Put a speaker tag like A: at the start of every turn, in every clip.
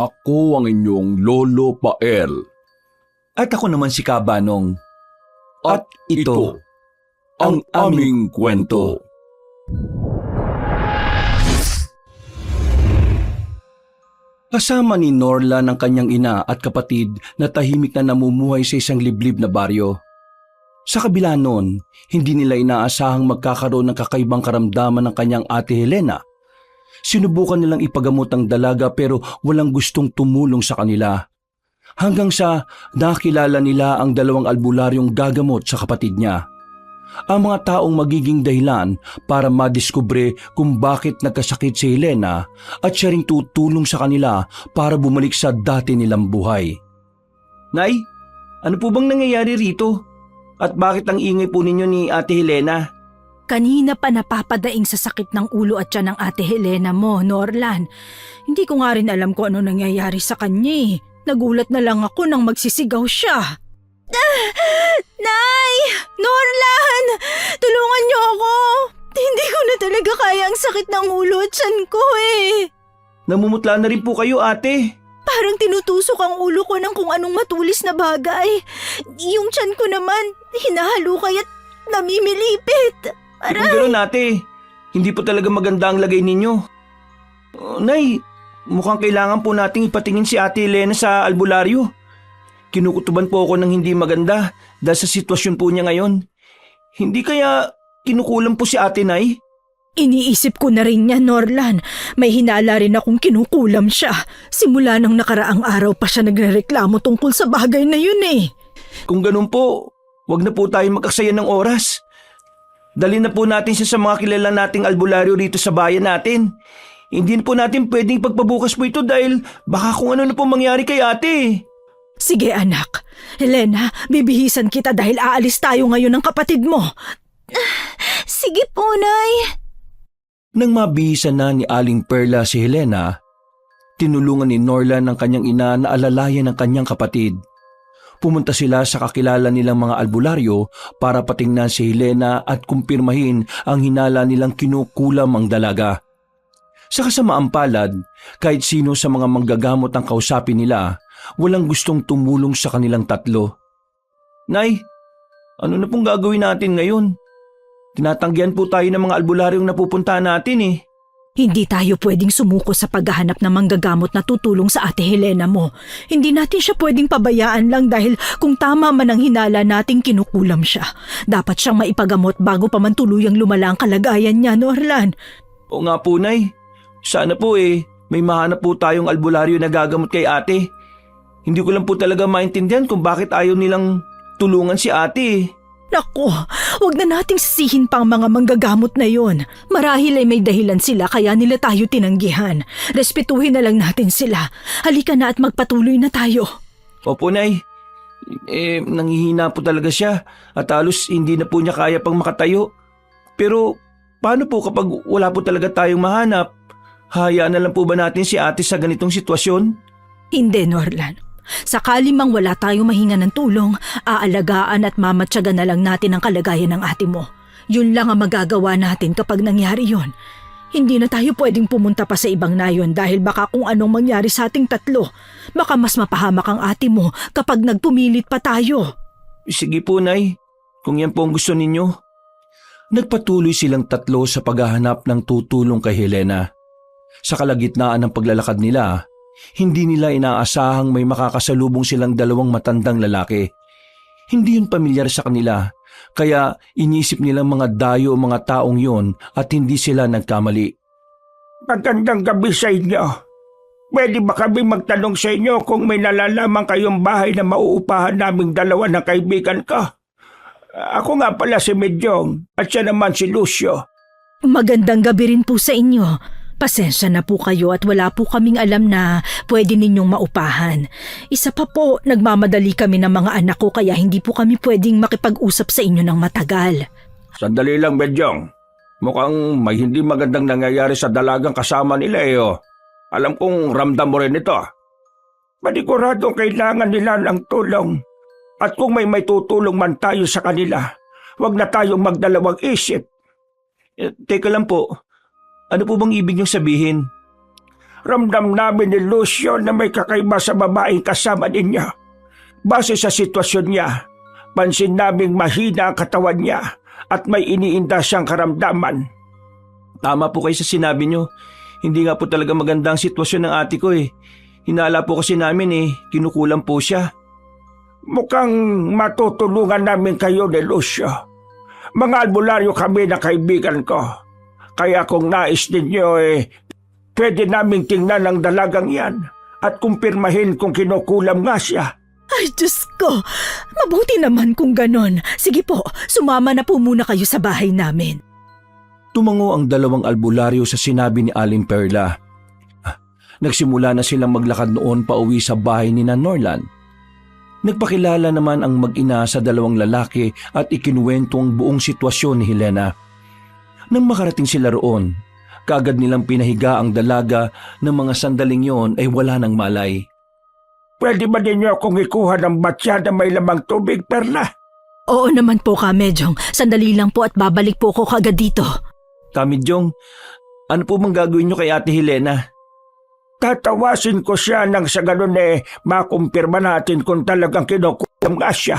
A: Ako ang inyong Lolo Pael.
B: At ako naman si Kabanong.
A: At ito ang aming kwento.
B: Kasama ni Norla ng kanyang ina at kapatid na tahimik na namumuhay sa isang liblib na baryo. Sa kabila nun, hindi nila inaasahang magkakaroon ng kakaibang karamdaman ng kanyang ate Helena. Sinubukan nilang ipagamot ang dalaga pero walang gustong tumulong sa kanila. Hanggang sa nakilala nila ang dalawang albularyong gagamot sa kapatid niya. Ang mga taong magiging dahilan para madiskubre kung bakit nagkasakit si Helena at siya ring tutulong sa kanila para bumalik sa dati nilang buhay. Nay, ano po bang nangyayari rito? At bakit ang ingay po ninyo ni Ate Helena?
C: Kanina pa napapadaing sa sakit ng ulo at tiyan ng Ate Helena mo, Norlan. Hindi ko nga rin alam kung ano nangyayari sa kanya. Nagulat na lang ako nang magsisigaw siya. Nay! Norlan! Tulungan niyo ako! Hindi ko na talaga kaya ang sakit ng ulo at tiyan ko
B: Namumutla na rin po kayo, ate.
C: Parang tinutusok ang ulo ko ng kung anong matulis na bagay. Yung tiyan ko naman, hinahalukay at namimilipit.
B: Kung gano'n, ate, hindi po talaga maganda ang lagay ninyo. Nay, mukhang kailangan po nating ipatingin si Ate Helena sa albularyo. Kinukutuban po ako ng hindi maganda dahil sa sitwasyon po niya ngayon. Hindi kaya kinukulam po si Ate Nay?
C: Iniisip ko na rin niya, Norlan. May hinala rin akong kinukulam siya. Simula nang nakaraang araw pa siya nagrereklamo tungkol sa bagay na yun
B: Kung ganun po, wag na po tayo magkaksaya ng oras. Dalhin na po natin siya sa mga kilala nating albularyo rito sa bayan natin. Hindi na po natin pwedeng pagpabukas po ito dahil baka kung ano na po mangyari kay ate.
C: Sige anak. Helena, bibihisan kita dahil aalis tayo ngayon ng kapatid mo. Sige po, Nay.
B: Nang mabihisan na ni Aling Perla si Helena, tinulungan ni Norla ng kanyang ina na alalayan ng kanyang kapatid. Pumunta sila sa kakilala nilang mga albularyo para patingnan si Helena at kumpirmahin ang hinala nilang kinukulam ang dalaga. Sa kasamaang palad, kahit sino sa mga manggagamot ang kausapin nila, walang gustong tumulong sa kanilang tatlo. Nay, ano na pong gagawin natin ngayon? Tinatanggihan po tayo ng mga albularyong napupuntahan natin
C: Hindi tayo pwedeng sumuko sa paghahanap ng manggagamot na tutulong sa Ate Helena mo. Hindi natin siya pwedeng pabayaan lang dahil kung tama man ang hinala nating kinukulam siya. Dapat siyang maipagamot bago pa man tuluyang lumala ang kalagayan niya, Norlan.
B: Oo nga po, Nay. Sana po may mahanap po tayong albularyo na gagamot kay ate. Hindi ko lang po talaga maintindihan kung bakit ayaw nilang tulungan si ate.
C: Naku, huwag na nating sisihin pang mga manggagamot na yon. Marahil ay may dahilan sila kaya nila tayo tinanggihan. Respetuhin na lang natin sila. Halika na at magpatuloy na tayo.
B: Opo, Nay. Nanghihina po talaga siya at halos hindi na po niya kaya pang makatayo. Pero paano po kapag wala po talaga tayong mahanap? Hayaan na lang po ba natin si ate sa ganitong sitwasyon?
C: Hindi, Norlan. Sakali mang wala tayong mahinga ng tulong, aalagaan at mamatyagan na lang natin ang kalagayan ng ate mo. Yun lang ang magagawa natin kapag nangyari yon. Hindi na tayo pwedeng pumunta pa sa ibang nayon dahil baka kung anong mangyari sa ating tatlo. Baka mas mapahamak ang ate mo kapag nagpumilit pa tayo.
B: Sige po, Nay. Kung yan po ang gusto ninyo. Nagpatuloy silang tatlo sa paghahanap ng tutulong kay Helena. Sa kalagitnaan ng paglalakad nila, hindi nila inaasahang may makakasalubong silang dalawang matandang lalaki. Hindi yun pamilyar sa kanila, kaya inisip nilang mga dayo o mga taong yon at hindi sila nagkamali.
D: Magandang gabi sa inyo. Pwede ba kami magtanong sa inyo kung may nalalaman kayong bahay na mauupahan naming dalawa ng kaibigan ko? Ako nga pala si Medyong at siya naman si Lucio.
C: Magandang gabi rin po sa inyo. Pasensya na po kayo at wala po kaming alam na pwede ninyong maupahan. Isa pa po, nagmamadali kami ng mga anak ko kaya hindi po kami pwedeng makipag-usap sa inyo ng matagal.
D: Sandali lang, Medyong. Mukhang may hindi magandang nangyayari sa dalagang kasama nila Alam kong ramdam mo rin ito. Paniguradong kailangan nila ng tulong. At kung may tutulong man tayo sa kanila, huwag na tayong magdalawang isip.
B: Teka lang po. Ano po bang ibig niyong sabihin?
D: Ramdam namin ni Lucio na may kakaiba sa babaeng kasama ninyo. Base sa sitwasyon niya, pansin naming mahina ang katawan niya at may iniinda siyang karamdaman.
B: Tama po kayo sa sinabi nyo. Hindi nga po talaga maganda ang sitwasyon ng ate ko eh. Hinala po kasi namin kinukulam po siya.
D: Mukhang matutulungan namin kayo ni Lucio. Mga albularyo kami na kaibigan ko. Kaya kung nais ninyo pwede naming tingnan ang dalagang yan at kumpirmahin kung kinukulam nga siya.
C: Ay, Diyos ko! Mabuti naman kung ganon. Sige po, sumama na po muna kayo sa bahay namin.
B: Tumango ang dalawang albularyo sa sinabi ni Aling Perla. Nagsimula na silang maglakad noon pauwi sa bahay ni Norlan. Nagpakilala naman ang mag-ina sa dalawang lalaki at ikinuwento ang buong sitwasyon ni Helena. Nang makarating sila roon, kaagad nilang pinahiga ang dalaga ng mga sandaling yon ay wala ng malay.
D: Pwede ba ninyo akong ikuha ng batya na may lamang tubig, Perla?
C: Oo naman po, Kamejong. Sandali lang po at babalik po ko kagad dito.
B: Kamidjong, ano po bang gagawin nyo kay Ate Helena?
D: Tatawasin ko siya nang sa ganun makumpirma natin kung talagang kinukulam nga siya.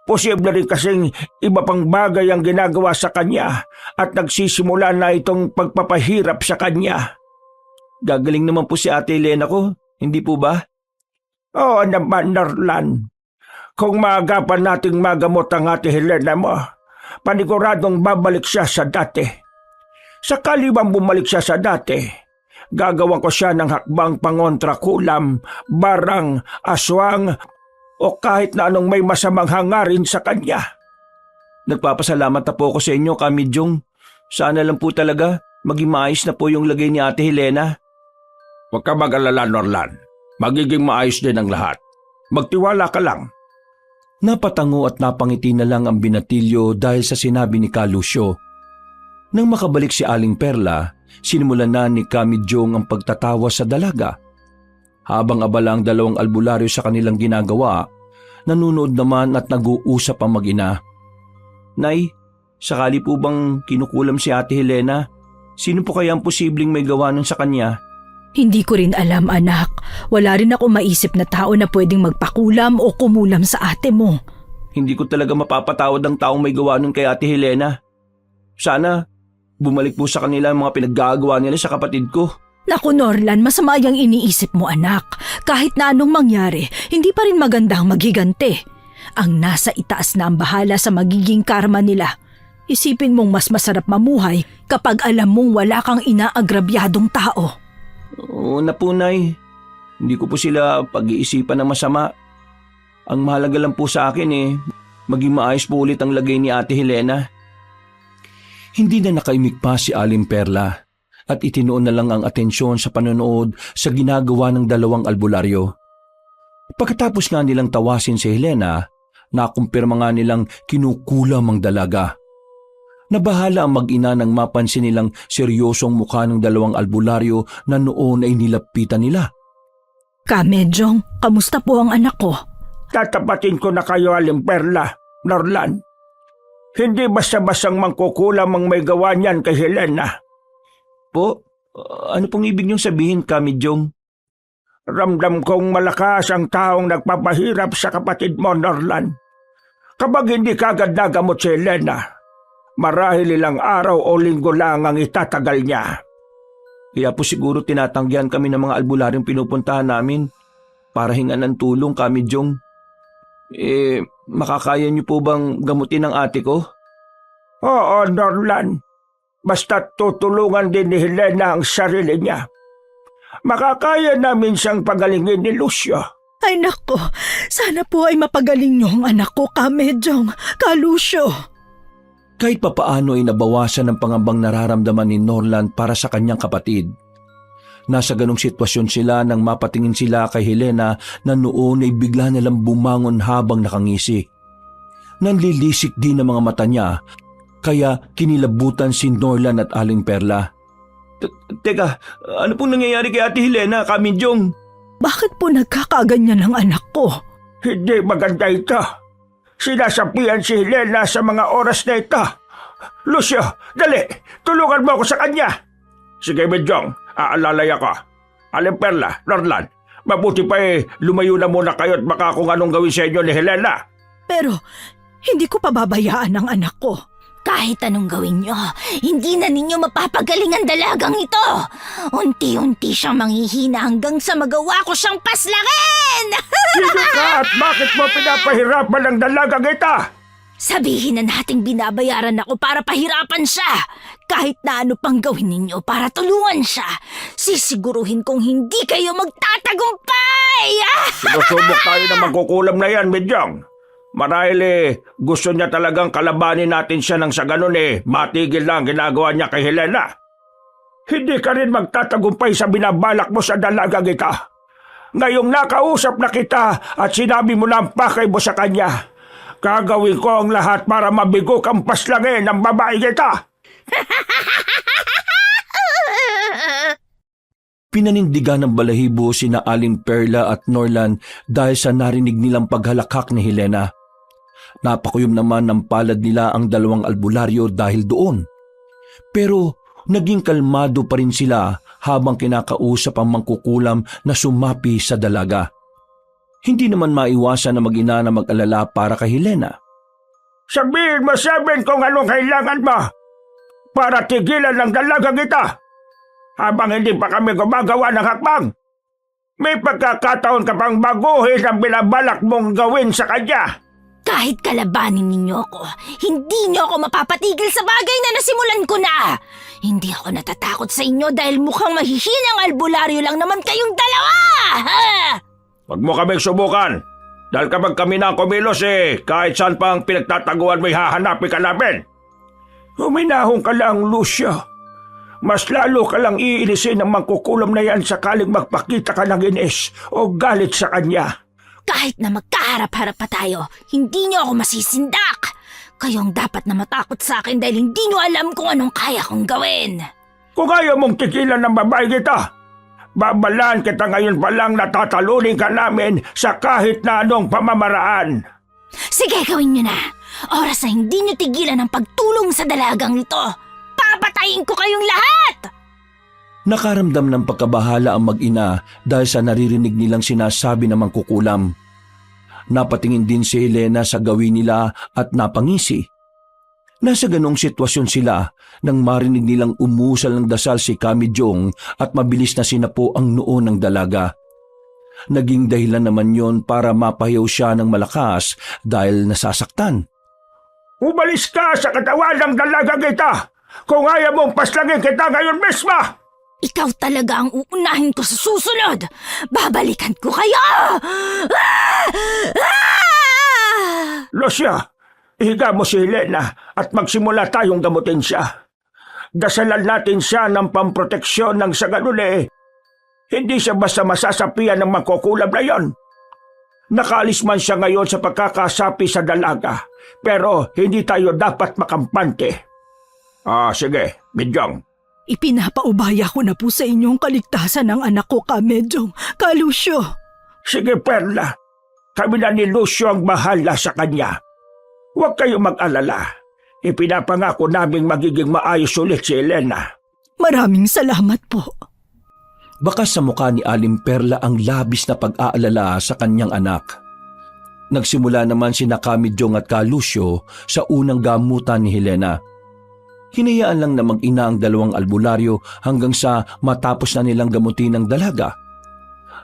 D: Posible rin kasing iba pang bagay ang ginagawa sa kanya at nagsisimula na itong pagpapahirap sa kanya.
B: Gagaling naman po si Ate Helena ko, hindi po ba?
D: Oo naman, Norlan. Kung maagapan nating magamot ang Ate Helena mo, paniguradong babalik siya sa dati. Sakali bang bumalik siya sa dati, gagawan ko siya ng hakbang pangontra kulam, barang, aswang, o kahit na anong may masamang hangarin sa kanya.
B: Nagpapasalamat na po ako sa inyo, Kamidjong. Sana lang po talaga maging maayos na po yung lagay ni Ate Helena.
D: Huwag ka mag-alala, Norlan. Magiging maayos din ang lahat. Magtiwala ka lang.
B: Napatango at napangiti na lang ang binatilyo dahil sa sinabi ni Lucio. Nang makabalik si Aling Perla, sinimulan na ni Kamidjong ang pagtatawa sa dalaga. Habang abala ang dalawang albularyo sa kanilang ginagawa, nanunood naman at nag-uusap ang mag-ina. Nay, sakali po bang kinukulam si Ate Helena? Sino po kaya ang posibleng may gawa nun sa kanya?
C: Hindi ko rin alam, anak. Wala rin ako maisip na tao na pwedeng magpakulam o kumulam sa ate mo.
B: Hindi ko talaga mapapatawad ang taong may gawa nun kay Ate Helena. Sana bumalik po sa kanila ang mga pinaggagawa nila sa kapatid ko.
C: Naku, Norlan, masama yung iniisip mo, anak. Kahit na anong mangyari, hindi pa rin magandang maghigante. Ang nasa itaas na ang bahala sa magiging karma nila. Isipin mong mas masarap mamuhay kapag alam mong wala kang inaagrabyadong tao.
B: Oo na po, Nay. Hindi ko po sila pag-iisipan ng masama. Ang mahalaga lang po sa akin maging maayos po ulit ang lagay ni Ate Helena. Hindi na nakaimik pa si Aling Perla at itinoon na lang ang atensyon sa panonood sa ginagawa ng dalawang albularyo. Pagkatapos nga nilang tawasin si Helena, nakumpirma nga nilang kinukulam ang dalaga. Nabahala ang mag-ina nang mapansin nilang seryosong mukha ng dalawang albularyo na noon ay nilapitan nila.
C: Kamejong, kamusta po ang anak ko?
D: Tatapatin ko na kayo, Aling Perla, Norlan. Hindi basta-basang mangkukulam ang may gawa niyan kay Helena.
B: Po, ano pong ibig niyong sabihin, Kamidjong?
D: Ramdam kong malakas ang taong nagpapahirap sa kapatid mo, Norlan. Kapag hindi kagad nagamot si Helena, marahil ilang araw o linggo lang ang itatagal niya.
B: Kaya po siguro tinatanggihan kami ng mga albularyong pinupuntahan namin para hingan ng tulong, Kamidjong. Makakaya niyo po bang gamutin ang ate ko?
D: Oo, Norlan. Basta tutulungan din ni Helena ang sarili niya. Makakaya namin siyang pagalingin ni Lucio.
C: Ay nako, sana po ay mapagaling niyo ang anak ko, Kamejong, Lucio.
B: Kahit papaano ay nabawasan ang pangambang nararamdaman ni Norlan para sa kanyang kapatid. Nasa ganong sitwasyon sila nang mapatingin sila kay Helena na noon ay bigla nilang bumangon habang nakangisi. Nanlilisik din ang mga mata niya, kaya kinilabutan si Norlan at Aling Perla. Teka, ano pong nangyayari kay Ate Helena, Kamidjong?
C: Bakit po nagkakaganyan ang anak ko?
D: Hindi maganda ito. Sinasapian si Helena sa mga oras na ito. Lucio, dali! Tulungan mo ako sa kanya! Sige, Medjong, aalalay ako. Aling Perla, Norlan, mabuti pa lumayo na muna kayo at baka kung anong gawin sa inyo ni Helena.
C: Pero hindi ko pababayaan ang anak ko. Kahit anong gawin nyo, hindi na ninyo mapapagaling ang dalagang ito. Unti-unti siyang manghihina hanggang sa magawa ko siyang paslangin!
D: Sino ka at bakit mo pinapahirapan ang dalagang ito?
C: Sabihin na nating binabayaran ako para pahirapan siya. Kahit na ano pang gawin ninyo para tulungan siya, sisiguruhin kong hindi kayo magtatagumpay!
D: Sinusubok tayo ng magkukulam na yan, Medyong. Marahil gusto niya talagang kalabanin natin siya nang sa ganun matigil na ang ginagawa niya kay Helena. Hindi ka rin magtatagumpay sa binabalak mo sa dalagang ito. Ngayong nakausap na kita at sinabi mo na ang pakay mo sa kanya, gagawin ko ang lahat para mabigo kang paslangin ng babae kita.
B: Pinanindigan ng balahibo sina Aling Perla at Norlan dahil sa narinig nilang paghalakhak ni Helena. Napakuyom naman ng palad nila ang dalawang albularyo dahil doon. Pero naging kalmado pa rin sila habang kinakausap ang mangkukulam na sumapi sa dalaga. Hindi naman maiwasan na mag-ina na mag-alala para kay Helena.
D: Sabihin mo sa amin kung anong kailangan mo para tigilan ng dalagang ito. Habang hindi pa kami gumagawa ng hakbang, may pagkakataon ka pang baguhin ang binabalak mong gawin sa kanya.
C: Kahit kalabanin ninyo ako, hindi niyo ako mapapatigil sa bagay na nasimulan ko na. Hindi ako natatakot sa inyo dahil mukhang mahihinang albularyo lang naman kayong dalawa! Ha?
D: Huwag mo kaming subukan. Dahil kapag kami na kumilos kahit saan pa ang pinagtataguan mo'y hahanapin ka namin. Huminahon ka lang, Lucio. Mas lalo ka lang iinisin ng mangkukulam na yan sakaling magpakita ka ng inis o galit sa kanya.
C: Kahit na magkaharap-harap pa tayo, hindi niyo ako masisindak. Kayo ang dapat na matakot sa akin dahil hindi niyo alam kung anong kaya kong gawin.
D: Kung ayaw mong tigilan ng babae kita, babalaan kita ngayon pa lang na tatalunin ka namin sa kahit na anong pamamaraan.
C: Sige, gawin niyo na. Oras na hindi niyo tigilan ang pagtulong sa dalagang ito. Papatayin ko kayong lahat!
B: Nakaramdam ng pagkabahala ang mag-ina dahil sa naririnig nilang sinasabi ng mangkukulam. Napatingin din si Helena sa gawin nila at napangisi. Nasa ganong sitwasyon sila nang marinig nilang umusal ng dasal si Kamijong at mabilis na sinapo ang noo ng dalaga. Naging dahilan naman yon para mapahiyaw siya ng malakas dahil nasasaktan.
D: Umalis ka sa katawan ng dalagang kita! Kung ayaw mong paslangin kita ngayon mismo!
C: Ikaw talaga ang uunahin ko sa susunod! Babalikan ko kayo!
D: Lucia, ihiga mo si Helena at magsimula tayong gamutin siya. Dasalan natin siya ng pamproteksyon ng sa ganun Hindi siya basta masasapian ng mangkukulam na yon. Nakaalis man siya ngayon sa pagkakasapi sa dalaga, pero hindi tayo dapat makampante. Sige, Medyong.
C: Ipinapaubaya ko na po sa inyong kaligtasan ng anak ko, Kamejong, Lucio.
D: Sige, Perla. Kami na ni Lucio ang bahala sa kanya. Huwag kayo mag-alala. Ipinapangako naming magiging maayos ulit si Helena.
C: Maraming salamat po.
B: Bakas sa mukha ni Aling Perla ang labis na pag-aalala sa kanyang anak. Nagsimula naman sina Kamijong at Lucio sa unang gamutan ni Helena. Hinayaan lang na mag-ina ang dalawang albularyo hanggang sa matapos na nilang gamutin ang dalaga.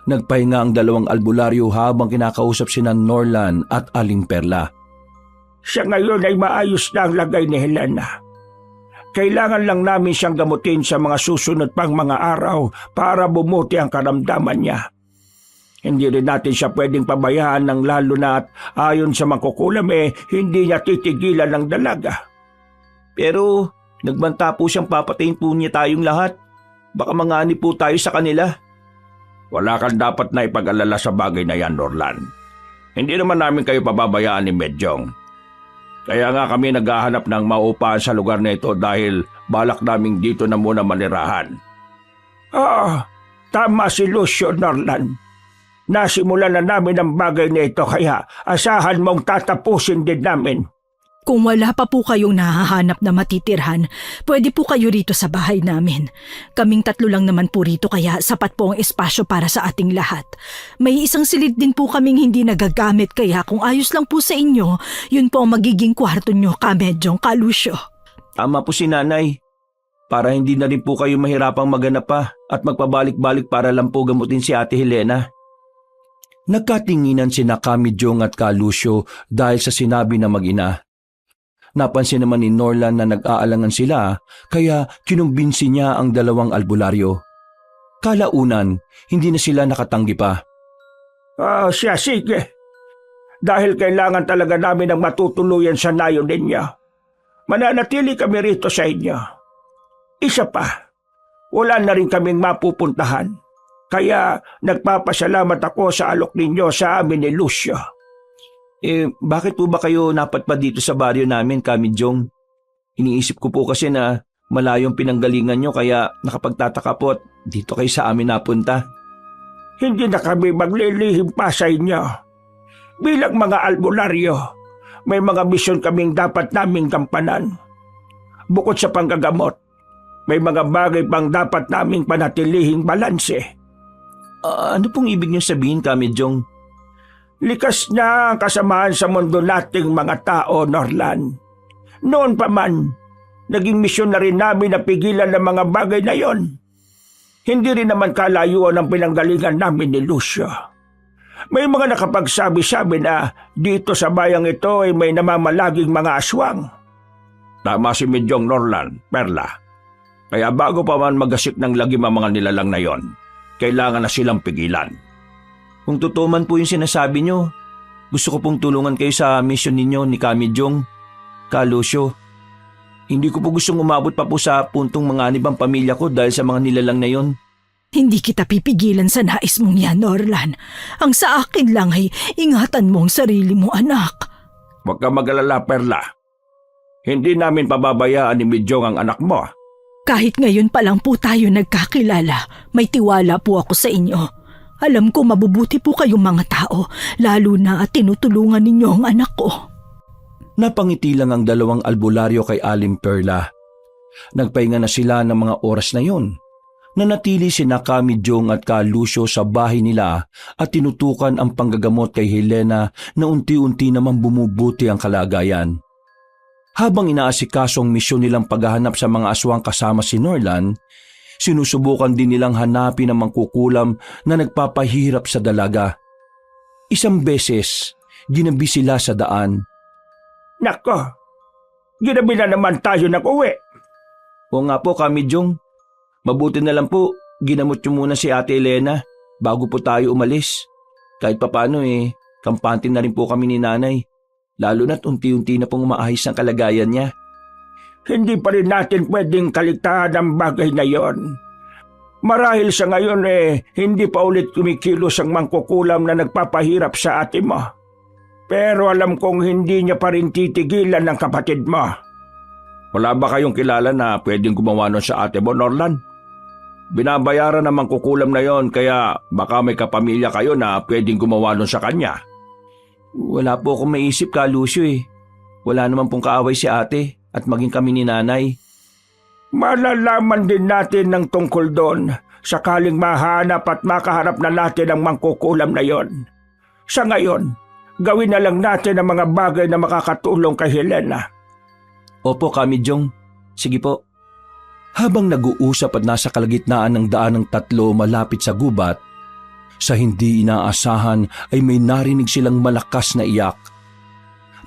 B: Nagpahinga ang dalawang albularyo habang kinakausap sina Norlan at Aling Perla.
D: Siya ngayon ay maayos na ang lagay ni Helena. Kailangan lang namin siyang gamutin sa mga susunod pang mga araw para bumuti ang karamdaman niya. Hindi rin natin siya pwedeng pabayaan ng lalo na at ayon sa mangkukulam hindi niya titigilan ng dalaga.
B: Pero nagbanta po siyang papatayin po niya tayong lahat. Baka mangani po tayo sa kanila.
D: Wala kang dapat na ipag-alala sa bagay na yan, Norlan. Hindi naman namin kayo pababayaan ni Medyong. Kaya nga kami naghahanap ng maupahan sa lugar na ito dahil balak naming dito na muna manirahan. Tama si Lucio, Norlan. Nasimulan na namin ang bagay na ito kaya asahan mong tatapusin din namin.
C: Kung wala pa po kayong nahahanap na matitirhan, pwede po kayo rito sa bahay namin. Kaming 3 lang naman po rito kaya sapat po ang espasyo para sa ating lahat. May isang silid din po kaming hindi nagagamit kaya kung ayos lang po sa inyo, yun po ang magiging kwarto nyo, Kamedyong, Kalusyo.
B: Tama po si nanay. Para hindi na rin po kayo mahirapang maghanap pa at magpabalik-balik para lang po gamutin si Ate Helena. Nagkatinginan sina Kamidyong at Kalusyo dahil sa sinabi na mag-ina. Napansin naman ni Norlan na nag-aalangan sila kaya kinumbinsi niya ang 2 albularyo. Kalaunan, hindi na sila nakatanggi pa.
D: Siya, sige. Dahil kailangan talaga namin ng matutuluyan sa nayon ninyo. Mananatili kami rito sa inyo. Isa pa, wala na rin kaming mapupuntahan. Kaya nagpapasalamat ako sa alok ninyo sa amin ni Lucio.
B: Bakit po ba kayo napadpad dito sa baryo namin, Kamidyong? Iniisip ko po kasi na malayong pinanggalingan nyo kaya nakapagtataka po at dito kayo sa amin napunta.
D: Hindi na kami maglilihim pa sa inyo. Bilang mga albularyo, may mga misyon kaming dapat naming gampanan. Bukod sa panggagamot, may mga bagay pang dapat naming panatilihing balanse.
B: Ano pong ibig nyo sabihin, Kamidyong?
D: Likas na ang kasamaan sa mundo nating mga tao, Norlan. Noon pa man, naging misyon na rin namin na pigilan ng mga bagay na yon. Hindi rin naman kalayuan ang pinanggalingan namin ni Lucio. May mga nakapagsabi-sabi na dito sa bayang ito ay may namamalaging mga aswang. Tama si Medyong, Norlan, Perla. Kaya bago pa man magasik ng lagim ang mga nilalang na yon, kailangan na silang pigilan.
B: Kung totoo man po yung sinasabi nyo, gusto ko pong tulungan kayo sa mission ninyo ni Kamidyong, Kalusyo. Hindi ko po gustong umabot pa po sa puntong manganib ang pamilya ko dahil sa mga nilalang na yon.
C: Hindi kita pipigilan sa nais mong yan, Norlan. Ang sa akin lang ay ingatan mo ang sarili mo, anak.
D: Huwag ka mag-alala, Perla. Hindi namin pababayaan ni Medyong ang anak mo.
C: Kahit ngayon pa lang po tayo nagkakilala, may tiwala po ako sa inyo. Alam ko mabubuti po kayong mga tao, lalo na at tinutulungan ninyo ang anak ko.
B: Napangiti lang ang 2 albularyo kay Aling Perla. Nagpahinga na sila ng mga oras na yon. Nanatili sina Kamidyong at Kalusyo sa bahay nila at tinutukan ang panggagamot kay Helena na unti-unti naman bumubuti ang kalagayan. Habang inaasikaso ang misyon nilang paghahanap sa mga aswang kasama si Norlan, sinusubukan din nilang hanapin ang mangkukulam na nagpapahirap sa dalaga. Isang beses, ginabi sila sa daan.
D: Nako, ginabi na naman tayo nag-uwi.
B: O nga po, Kamidyong, mabuti na lang po, ginamot nyo muna si Ate Helena bago po tayo umalis. Kahit papano kampante na rin po kami ni Nanay, lalo na't unti-unti na pong umaayos ang kalagayan niya.
D: Hindi pa rin natin pwedeng kaligtaan ang bagay na yon. Marahil sa ngayon hindi pa ulit kumikilos ang mangkukulam na nagpapahirap sa ate mo. Pero alam kong hindi niya pa rin titigilan ng kapatid mo. Wala ba kayong kilala na pwedeng gumawa nun sa ate mo, Norlan? Binabayaran ng mangkukulam na yon kaya baka may kapamilya kayo na pwedeng gumawa nun sa kanya.
B: Wala po akong maisip, Kalusyo Wala naman pong kaaway si ate at maging kami ni Nanay.
D: Malalaman din natin ng tungkol doon sakaling mahanap at makaharap na natin ang mangkukulam na yon. Sa ngayon, gawin na lang natin ang mga bagay na makakatulong kay Helena.
B: Opo, Kamidyong. Sige po. Habang nag-uusap at nasa kalagitnaan ng daan ng 3 malapit sa gubat, sa hindi inaasahan ay may narinig silang malakas na iyak.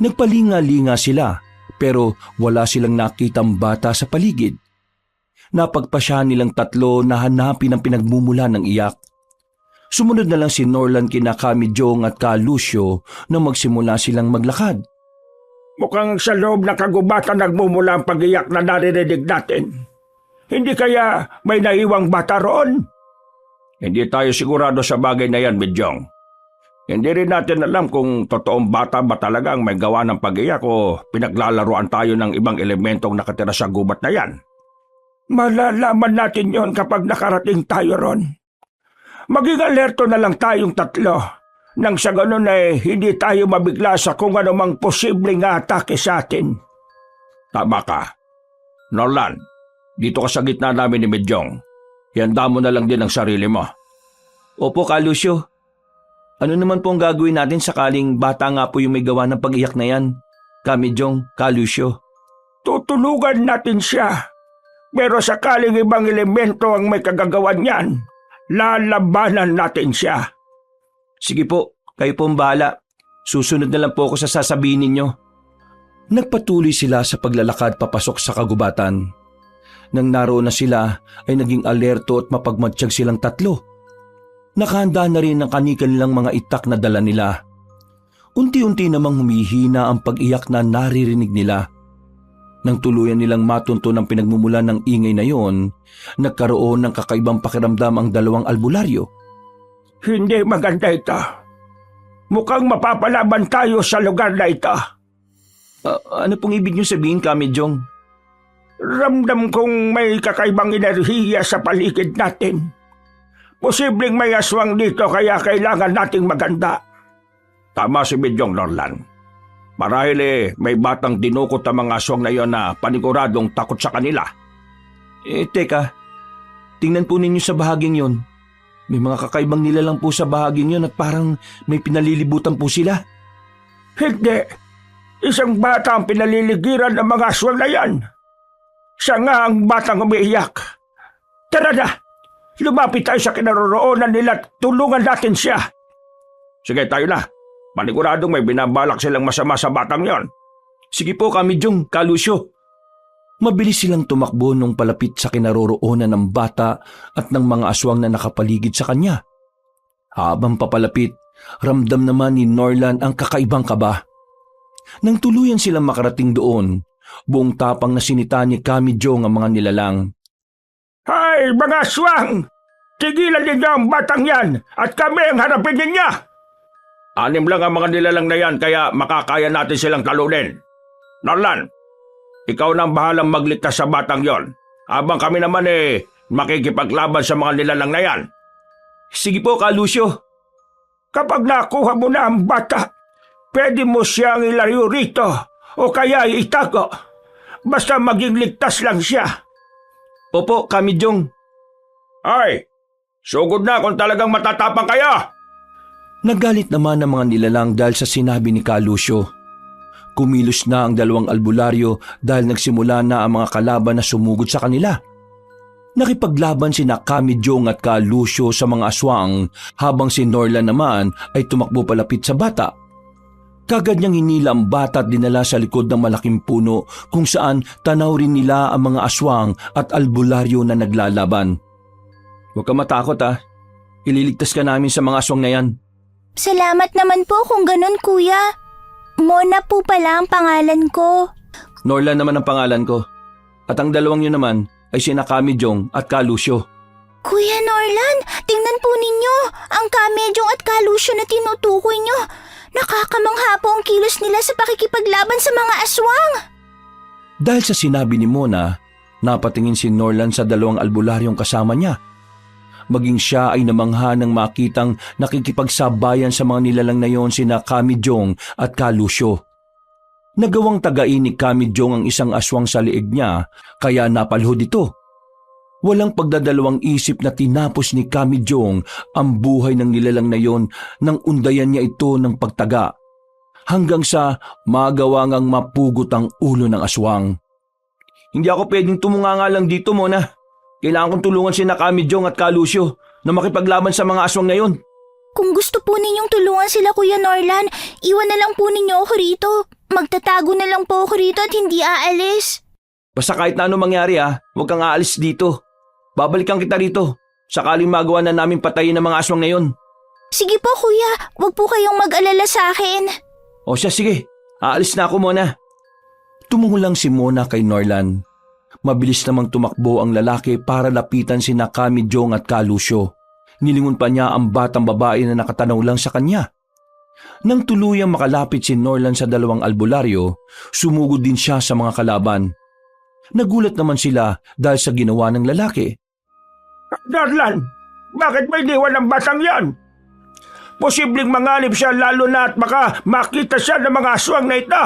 B: Nagpalinga-linga sila pero wala silang nakitang bata sa paligid. Napagpasya nilang 3 na hanapin ang pinagmumula ng iyak. Sumunod na lang si Norlan kina Kamidyong at Kalusyo na magsimula silang maglakad.
D: Mukhang sa loob ng kagubatan nagmumula ang pag-iyak na naririnig natin. Hindi kaya may naiwang bata roon? Hindi tayo sigurado sa bagay na yan, Medyong. Hindi rin natin alam kung totoong bata ba talaga ang may gawa ng pag-iyak o pinaglalaroan tayo ng ibang elementong nakatira sa gubat na yan. Malalaman natin yon kapag nakarating tayo ron. Maging alerto na lang tayong 3 Nang sa ganun ay hindi tayo mabigla sa kung anumang posibleng atake sa atin. Tama ka. Norlan, dito ka sa gitna namin ni Medyong. Ihanda mo na lang din ang sarili mo.
B: Opo, Ka Lucio. Ano naman po ang gagawin natin sakaling bata nga po yung may gawa ng pag-iyak na yan? Ka Medyong, Ka Lucio.
D: Tutulungan natin siya. Pero sakaling ibang elemento ang may kagagawan niyan, lalabanan natin siya.
B: Sige po, kayo po ang bahala. Susunod na lang po ako sa sasabihin ninyo. Nagpatuloy sila sa paglalakad papasok sa kagubatan. Nang naroon na sila ay naging alerto at mapagmatsyag silang tatlo. Nakahanda na rin ang kanilang mga itak na dala nila. Unti-unti namang humihina ang pag-iyak na naririnig nila. Nang tuluyan nilang matunto ng pinagmumulan ng ingay na yon, nagkaroon ng kakaibang pakiramdam ang dalawang albularyo.
D: Hindi maganda ito. Mukhang mapapalaban tayo sa lugar na ito.
B: Ano pong ibig niyo sabihin, Ka Medyong?
D: Ramdam kong may kakaibang enerhiya sa paligid natin. Posibleng may aswang dito kaya kailangan nating maganda. Tama si Medyong, Norlan. Marahil may batang dinukot ang mga aswang na iyon na paniguradong takot sa kanila.
B: Teka. Tingnan po ninyo sa bahaging yon. May mga kakaibang nilalang po sa bahaging yon at parang may pinalilibutan po sila.
D: Hindi. Isang bata ang pinaliligiran ng mga aswang na yan. Siya nga ang batang umiiyak. Tara na. Lumapit tayo sa kinaroroonan nila at tulungan natin siya. Sige, tayo na. Paniguradong may binabalak silang masama sa batang yon.
B: Sige po, Ka Medyong, Ka Lucio. Mabilis silang tumakbo nung palapit sa kinaroroonan ng bata at ng mga aswang na nakapaligid sa kanya. Habang papalapit, ramdam naman ni Norlan ang kakaibang kaba. Nang tuluyan silang makarating doon, buong tapang na sinita ni Ka Medyong ang mga nilalang.
D: Hay, mga aswang! Tigilan ninyo ang batang yan at kami ang harapin ninyo! 6 lang ang mga nilalang na yan kaya makakaya natin silang talunin. Norlan, ikaw na ang bahalang magligtas sa batang yon. Habang kami naman makikipaglaban sa mga nilalang na yan.
B: Sige po, Ka Lucio.
D: Kapag nakuha mo na ang bata, pwede mo siyang ilayo rito o kaya itago. Basta maging ligtas lang siya.
B: Opo, Ka Medyong.
D: Ay, sugod na kung talagang matatapang kayo.
B: Nagalit naman ang mga nilalang dahil sa sinabi ni Ka Lucio. Kumilos na ang dalawang albularyo dahil nagsimula na ang mga kalaban na sumugod sa kanila. Nakipaglaban sina Ka Medyong at Ka Lucio sa mga aswang habang si Norlan naman ay tumakbo palapit sa bata. Kagad niyang hinila ang bata at dinala sa likod ng malaking puno kung saan tanaw rin nila ang mga aswang at albularyo na naglalaban. Huwag ka matakot Ililigtas ka namin sa mga aswang na yan.
E: Salamat naman po kung ganun, kuya. Mona po pala ang pangalan ko.
B: Norlan naman ang pangalan ko. At ang dalawang yun naman ay sina Ka Medyong at Ka Lucio.
E: Kuya Norlan, tingnan po ninyo. Ang Ka Medyong at Ka Lucio na tinutukoy nyo. Nakakamangha po ang kilos nila sa pakikipaglaban sa mga aswang.
B: Dahil sa sinabi ni Mona, napatingin si Norlan sa dalawang albularyong kasama niya. Maging siya ay namangha nang makitang nakikipagsabayan sa mga nilalang na yon sina Ka Medyong at Ka Lucio. Nagawang tagain ni Ka Medyong ang isang aswang sa liig niya kaya napalhod ito. Walang pagdadalawang isip na tinapos ni Ka Medyong ang buhay ng nilalang na yon nang undayan niya ito ng pagtaga. Hanggang sa magawa ngang mapugot ang ulo ng aswang. Hindi ako pwedeng tumunganga lang dito, Mona. Kailangan kong tulungan sina Ka Medyong at Ka Lucio na makipaglaban sa mga aswang na yon.
E: Kung gusto po ninyong tulungan sila, Kuya Norlan, iwan na lang po ninyo ako rito. Magtatago na lang po ako rito at hindi aalis.
B: Basta kahit na ano mangyari huwag kang aalis dito. Babalikan kita rito. Sakaling magawa na namin patayin ang mga aswang na yon.
E: Sige po, Kuya. Huwag po kayong mag-alala sa akin.
B: O siya, sige. Aalis na ako, Mona. Tumungo lang si Mona kay Norlan. Mabilis namang tumakbo ang lalaki para lapitan sina Ka Medyong at Ka Lucio. Nilingon pa niya ang batang babae na nakatanaw lang sa kanya. Nang tuluyang makalapit si Norlan sa dalawang albularyo, sumugod din siya sa mga kalaban. Nagulat naman sila dahil sa ginawa ng lalaki.
D: Norlan, bakit may diwan ng batang yan? Posibleng manganib siya lalo na at baka makita siya ng mga aswang na ito.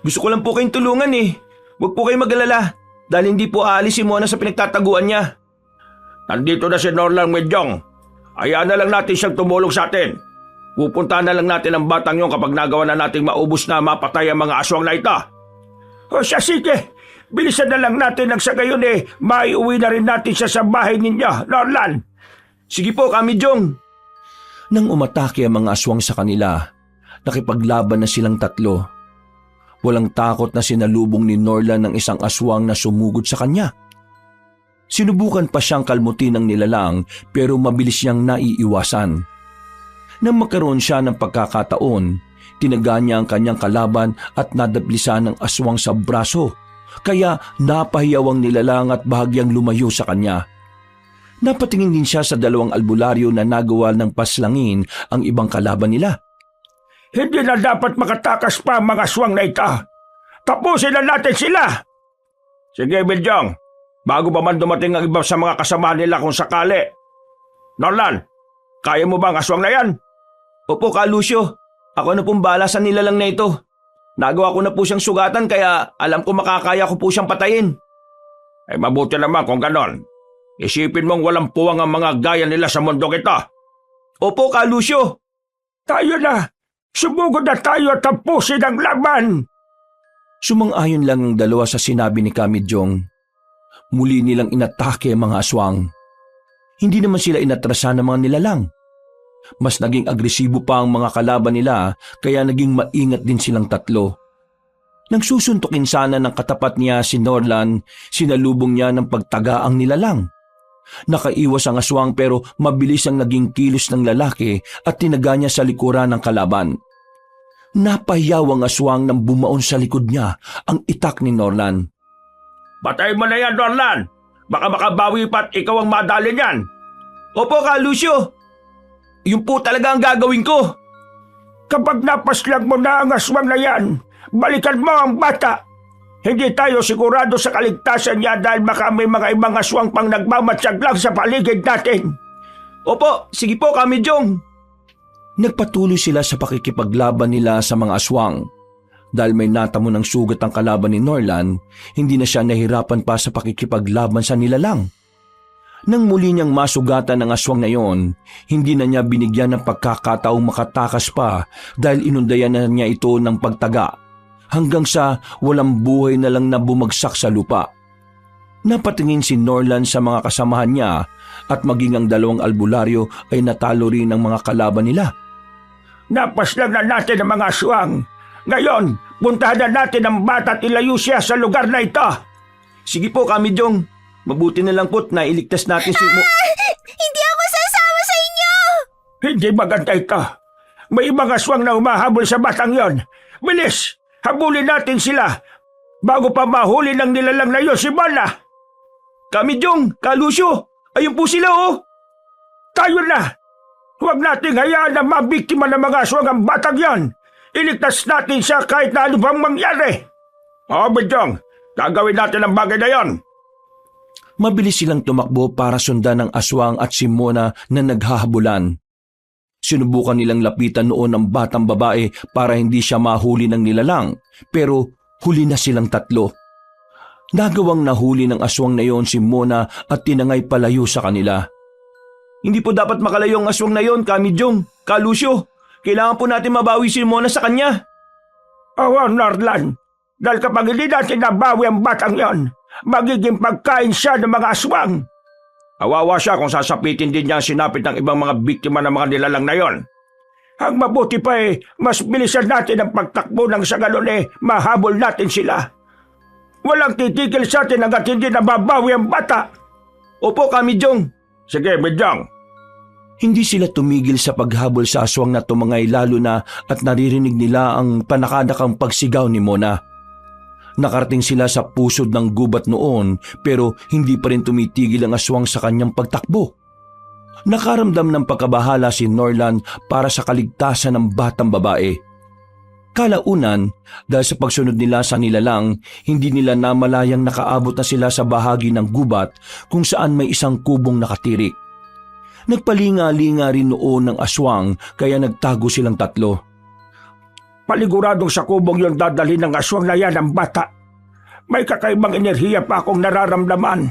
B: Gusto ko lang po kayong tulungan eh. Huwag po kayong mag-alala dahil hindi po aalis si Mona sa pinagtataguan niya.
D: Nandito na si Norlan Medyong. Hayaan na lang natin siyang tumulong sa atin. Pupuntahan na lang natin ang batang yon kapag nagawa na nating maubos na mapatay ang mga aswang na ito. O siya, sige. Bilisan na lang natin ang sa gayon maiuwi na rin natin siya sa bahay ninyo, Norlan.
B: Sige po, Kamidyong. Nang umatake ang mga aswang sa kanila, nakipaglaban na silang tatlo. Walang takot na sinalubong ni Norlan ng isang aswang na sumugod sa kanya. Sinubukan pa siyang kalmutin ng nilalang pero mabilis niyang naiiwasan. Nang magkaroon siya ng pagkakataon, tinaga niya ang kanyang kalaban at nadaplisan ng aswang sa braso, kaya napahiyaw ang nilalang at bahagyang lumayo sa kanya. Napatingin din siya sa dalawang albularyo na nagawa ng paslangin ang ibang kalaban nila.
D: Hindi na dapat makatakas pa ang mga aswang na ito. Tapusin na natin sila. Sige, Medyong. Bago pa man dumating ang iba sa mga kasama nila kung sakali. Norlan, kaya mo ba ang aswang na yan?
B: Opo, Ka Lucio. Ako na pong bahala sa nilalang na ito. Nagawa ko na po siyang sugatan kaya alam ko makakaya ko po siyang patayin.
D: Ay mabuti naman kung ganon. Isipin mong walang puwang ang mga gaya nila sa mundong ito.
B: Opo, Ka Lucio.
D: Tayo na. Sumugod na tayo at tapusin ang laban.
B: Sumang-ayon lang ang dalawa sa sinabi ni Kamidyong. Muli nilang inatake ang mga aswang. Hindi naman sila inatrasan ng mga nilalang. Mas naging agresibo pa ang mga kalaban nila kaya naging maingat din silang tatlo. Nang susuntukin sana ng katapat niya si Norlan, sinalubong niya ng pagtaga ang nilalang. Nakaiwas ang aswang pero mabilis ang naging kilos ng lalaki at tinaga niya sa likuran ng kalaban. Napahiyaw ang aswang nang bumaon sa likod niya ang itak ni Norlan.
D: Patay mo na yan, Norlan. Baka makabawi pa at ikaw ang madali niyan.
B: Opo, Ka Lucio. Yun po talaga ang gagawin ko.
D: Kapag napaslang mo na ang aswang na yan, balikan mo ang bata. Hindi tayo sigurado sa kaligtasan niya dahil baka may mga ibang aswang pang nagmamatsyag lang sa paligid natin.
B: Opo, sige po, Kamidyong. Nagpatuloy sila sa pakikipaglaban nila sa mga aswang. Dahil may natamo ng sugat ang kalaban ni Norlan, hindi na siya nahirapan pa sa pakikipaglaban sa nilalang. Nang muli niyang masugatan ng aswang na yon, hindi na niya binigyan ng pagkakataong makatakas pa dahil inundayan na niya ito ng pagtaga, hanggang sa walang buhay na lang na bumagsak sa lupa. Napatingin si Norlan sa mga kasamahan niya at maging ang dalawang albularyo ay natalo rin ng mga kalaban nila.
D: Napaslang na natin ang mga aswang. Ngayon, puntahan na natin ang bata at ilayo siya sa lugar na ito.
B: Sige po, Kamidyong. Mabuti na lang po't na iligtas natin si
E: Hindi ako sasama sa inyo!
D: Hindi maganda ito. May ibang aswang na humahabol sa batang yon. Bilis! Habulin natin sila bago pa mahuli ng nilalang na yun si Mona.
B: Kamidyong, Ka Lucio, ayun po sila oh.
D: Tayo na! Huwag nating hayaan na mabiktima ng mga aswang ang batang yon. Iligtas natin siya kahit na ano bang mangyari. Oo, Medyong. Gagawin natin ang bagay na yon.
B: Mabilis silang tumakbo para sundan ng aswang at si Mona na naghahabulan. Sinubukan nilang lapitan noon ang batang babae para hindi siya mahuli ng nilalang, pero huli na silang tatlo. Nagawang nahuli ng aswang na yon si Mona at tinangay palayo sa kanila. Hindi po dapat makalayo ang aswang na yon, Kamidyong, Ka Lucio. Kailangan po natin mabawi si Mona sa kanya.
D: Oo, Norlan. Dahil kapag hindi natin nabawi ang batang yon, magiging pagkain siya ng mga aswang. Awawa siya kung sasapitin din niya ang sinapit ng ibang mga biktima ng mga nilalang na yon. Ang mabuti pa mas bilisan natin ang pagtakbo ng sa ganun mahabol natin sila. Walang titigil sa atin hanggat hindi nababawi ang bata.
B: Opo, Kamidyong.
D: Sige, Medyong.
B: Hindi sila tumigil sa paghabol sa aswang na tumangay lalo na at naririnig nila ang panakanakang pagsigaw ni Mona. Nakarating sila sa pusod ng gubat noon pero hindi pa rin tumitigil ang aswang sa kanyang pagtakbo. Nakaramdam ng pagkabahala si Norlan para sa kaligtasan ng batang babae. Kalaunan, dahil sa pagsunod nila sa nilalang, hindi nila namalayang nakaabot na sila sa bahagi ng gubat kung saan may isang kubong nakatirik. Nagpalinga-linga rin noon ng aswang kaya nagtago silang tatlo.
D: Paliguradong sa kubong yung dadalhin ng aswang na yan ang bata. May kakaibang enerhiya pa akong nararamdaman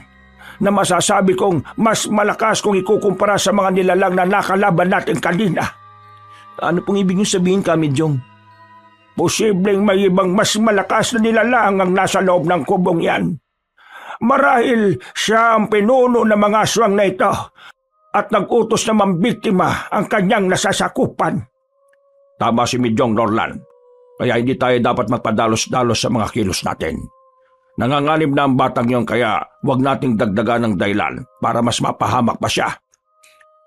D: na masasabi kong mas malakas kung ikukumpara sa mga nilalang na nakalaban natin kanina.
B: Ano pong ibig niyong sabihin, Kamidyong?
D: Posibleng may ibang mas malakas na nilalang ang nasa loob ng kubong yan. Marahil siya ang pinuno ng mga aswang na ito at nag-utos na mambiktima ang kanyang nasasakupan. Tama si Midyong, Norlan. Kaya hindi tayo dapat magpadalos-dalos sa mga kilos natin. Nanganganib na ang batang yon kaya huwag nating dagdagan ng dahilan para mas mapahamak pa siya.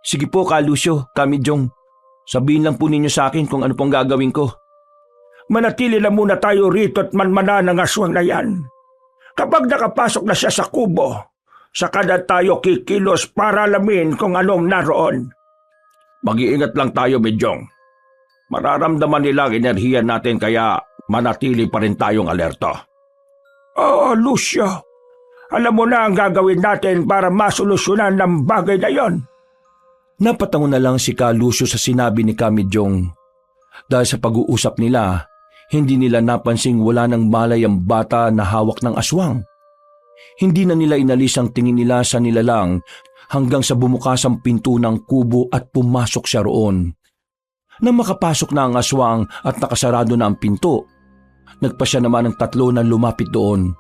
B: Sige po, Kalusyo, Kamidyong. Sabihin lang po ninyo sa akin kung ano pong gagawin ko.
D: Manatili lang muna tayo rito at manmana ng aswang na yan. Kapag nakapasok na siya sa kubo, saka na tayo kikilos para alamin kung anong naroon. Mag-iingat lang tayo, Midyong. Mararamdaman nila ang enerhiya natin kaya manatili pa rin tayong alerto. Oo, Lucio. Alam mo na ang gagawin natin para masolusyonan ng bagay na yon.
B: Napatango na lang si Kalusyo sa sinabi ni Kamidyong. Dahil sa pag-uusap nila, hindi nila napansing wala ng malay ang bata na hawak ng aswang. Hindi na nila inalis ang tingin nila sa nilalang hanggang sa bumukas ang pinto ng kubo at pumasok siya roon. Nang makapasok na ang aswang at nakasarado na ang pinto, nagpasya naman ang tatlo na lumapit doon.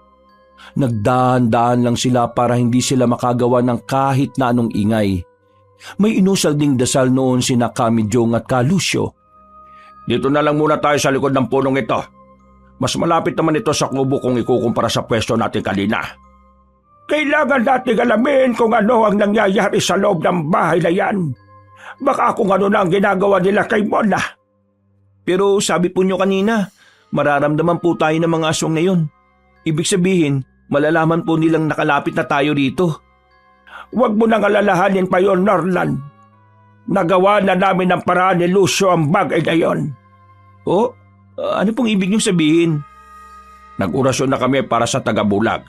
B: Nagdaan-daan lang sila para hindi sila makagawa ng kahit na anong ingay. May inusal ding dasal noon sina Kamidyong at Kalusyo.
D: Dito na lang muna tayo sa likod ng punong ito. Mas malapit naman ito sa kubo kung ikukumpara sa pwesto natin kanina. Kailangan natin alamin kung ano ang nangyayari sa loob ng bahay na yan. Baka kung ano na ang ginagawa nila kay Mona.
B: Pero sabi po nyo kanina, mararamdaman po tayo ng mga aswang na yun. Ibig sabihin, malalaman po nilang nakalapit na tayo rito.
D: Huwag mo nang alalahanin pa yon, Norlan. Nagawa na namin ng paraan ni Lucio ang bagay na yon.
B: Oh, ano pong ibig niyong sabihin?
D: Nag-orasyon na kami para sa tagabulag.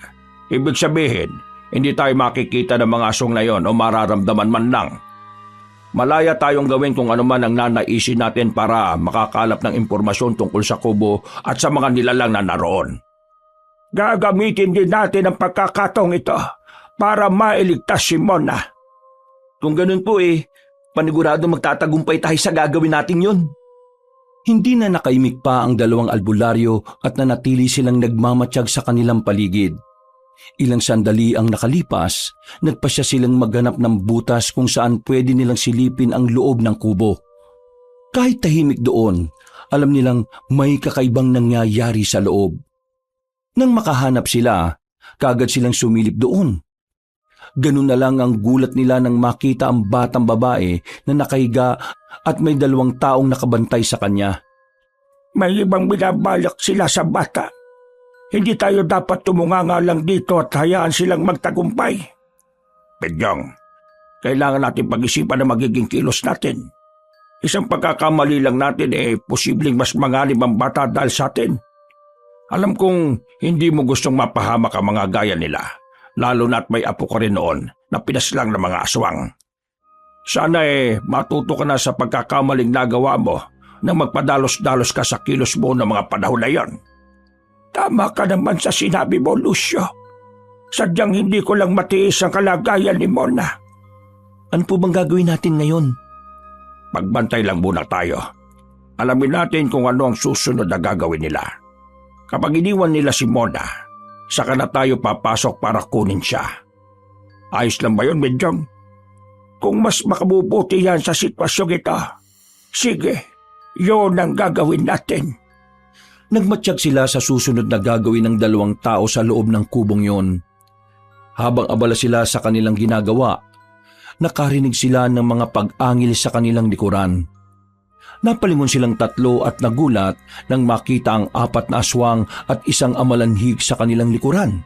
D: Ibig sabihin, hindi tayo makikita ng mga aswang na yon o mararamdaman man lang. Malaya tayong gawin kung ano man ang nanaisin natin para makakalap ng impormasyon tungkol sa kubo at sa mga nilalang na naroon. Gagamitin din natin ang pagkakataong ito para mailigtas si Mona.
B: Kung ganun po panigurado magtatagumpay tayo sa gagawin natin yun. Hindi na nakaimik pa ang dalawang albularyo at nanatili silang nagmamatsyag sa kanilang paligid. Ilang sandali ang nakalipas, nagpasya silang maghanap ng butas kung saan pwede nilang silipin ang loob ng kubo. Kahit tahimik doon, alam nilang may kakaibang nangyayari sa loob. Nang makahanap sila, kagad silang sumilip doon. Ganun na lang ang gulat nila nang makita ang batang babae na nakahiga at may dalawang taong nakabantay sa kanya.
D: May ibang binabalak sila sa bata. Hindi tayo dapat tumunganga lang dito at hayaan silang magtagumpay. Pedyong, kailangan natin pag-isipan ang magiging kilos natin. Isang pagkakamali lang natin posibleng mas manganib ang bata dahil sa atin. Alam kong hindi mo gustong mapahamak ang mga gaya nila, lalo na't may apo ka rin noon na pinaslang ng mga aswang. Sana matuto ka na sa pagkakamaling nagawa mo nang magpadalos-dalos ka sa kilos mo ng mga panahon na yon. Tama ka naman sa sinabi mo, Lucio. Sadyang hindi ko lang matiis ang kalagayan ni Mona.
B: Ano po bang gagawin natin ngayon?
D: Magbantay lang muna tayo. Alamin natin kung ano ang susunod na gagawin nila. Kapag iniwan nila si Mona, saka na tayo papasok para kunin siya. Ayos lang ba yun, Medyong? Kung mas makabubuti yan sa sitwasyong ito, sige, yun ang gagawin natin.
B: Nagmatsyag sila sa susunod na gagawin ng dalawang tao sa loob ng kubong yon. Habang abala sila sa kanilang ginagawa, nakarinig sila ng mga pag-angil sa kanilang likuran. Napalingon silang tatlo at nagulat nang makita ang 4 na aswang at isang amalanhig sa kanilang likuran.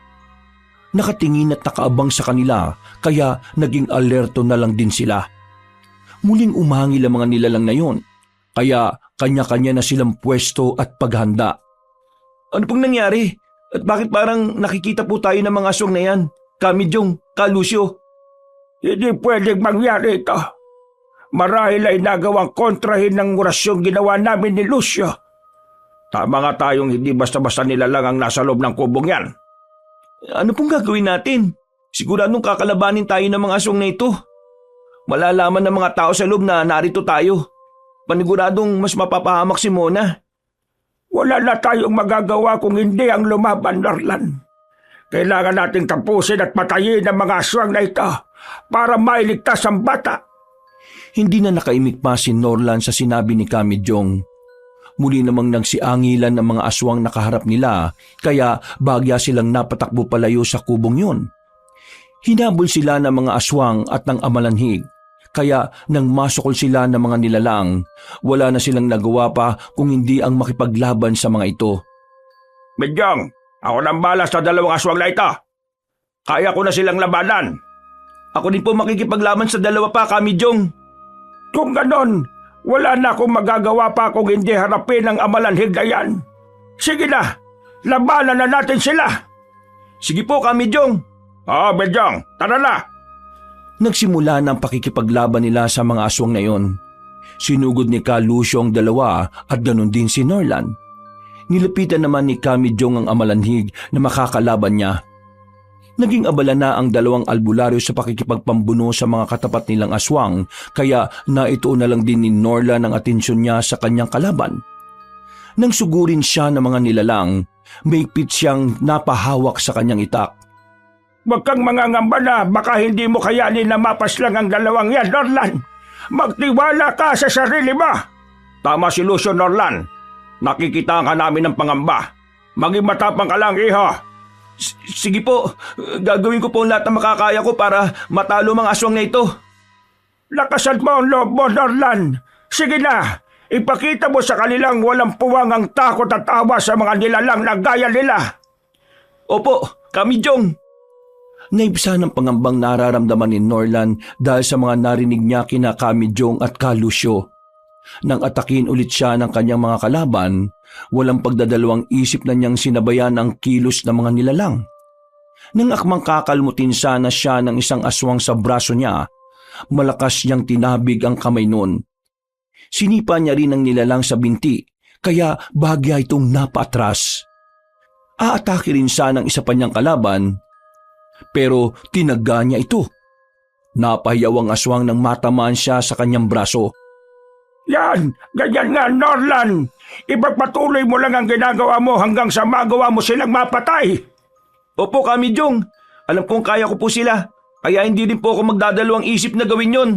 B: Nakatingin at nakaabang sa kanila kaya naging alerto na lang din sila. Muling umangil ang mga nilalang na yon, kaya kanya-kanya na silang pwesto at paghanda. Ano pong nangyari? At bakit parang nakikita po tayo ng mga aswang na yan? Kamidyong, Kalusyo.
D: Hindi pwedeng mangyari ito. marahil ay nagawang kontrahin ng orasyong ginawa namin ni Lucio. Tama nga tayong hindi basta-basta nilalang ang nasa loob ng kubong yan.
B: Ano pong gagawin natin? Siguradong kakalabanin tayo ng mga aswang na ito. Malalaman ng mga tao sa loob na narito tayo. Paniguradong mas mapapahamak si Mona.
D: Wala na tayong magagawa kung hindi ang lumaban, Norlan. Kailangan nating tapusin at patayin ang mga aswang na ito para mailigtas ang bata.
B: Hindi na nakaimik pa si Norlan sa sinabi ni Kamijong. Muli namang nagsiangilan ng mga aswang nakaharap nila, kaya bagya silang napatakbo palayo sa kubong yun. Hinabol sila ng mga aswang at ng amalanhig, kaya nang masukol sila ng mga nilalang, wala na silang nagawa pa kung hindi ang makipaglaban sa mga ito.
D: Medyong, ako nang balas sa dalawang aswang na ito. Kaya ko na silang labanan.
B: Ako din po makikipaglaban sa dalawa pa, Kamijong.
D: Kung ganon, wala na akong magagawa pa kung hindi harapin ang amalanhig na yan. Sige na, labanan na natin sila.
B: Sige po, Kamijong.
D: Medyong, tara na.
B: Nagsimula ng pakikipaglaban nila sa mga aswang na yon. Sinugod ni Ka Lucio ang dalawa at ganun din si Norlan. Nilapitan naman ni Kamijong ang amalanhig na makakalaban niya. Naging abala na ang dalawang albularyo sa pakikipagpambuno sa mga katapat nilang aswang, kaya naituon na lang din ni Norlan ang atensyon niya sa kanyang kalaban. Nang sugurin siya ng mga nilalang, may pit siyang napahawak sa kanyang itak.
D: Huwag kang mangangamba na baka hindi mo kayanin na mapaslang ang dalawang yan, Norlan. Magtiwala ka sa sarili mo. Tama si Lucio, Norlan. Nakikita ka namin ng pangamba. Maging matapang ka lang, iho.
B: Sige po, gagawin ko po lahat na makakaya ko para matalo mga aswang na ito.
D: Lakasan mo ang loob mo, Norlan. Sige na, ipakita mo sa kanilang walang puwang ang takot at awa sa mga nilalang na gaya nila.
B: Opo, Kamijong. Naibsa ng pangambang nararamdaman ni Norlan dahil sa mga narinig niya kina Kamijong at Ka Lucio. Nang atakin ulit siya ng kanyang mga kalaban, walang pagdadalawang isip na niyang sinabayan ang kilos ng mga nilalang. Nang akmang kakalmutin sana siya ng isang aswang sa braso niya, malakas niyang tinabig ang kamay noon. Sinipa niya rin ang nilalang sa binti, kaya bahagya itong napaatras. Aatake rin sana ng isa pa niyang kalaban, pero tinaga niya ito. Napahiyaw ang aswang nang matamaan siya sa kanyang braso.
D: Yan, ganyan nga, Norlan. Ipagpatuloy mo lang ang ginagawa mo hanggang sa magawa mo silang mapatay.
B: Opo, Kamijong. Alam kong kaya ko po sila, kaya hindi din po ako magdadalawang isip na gawin yon.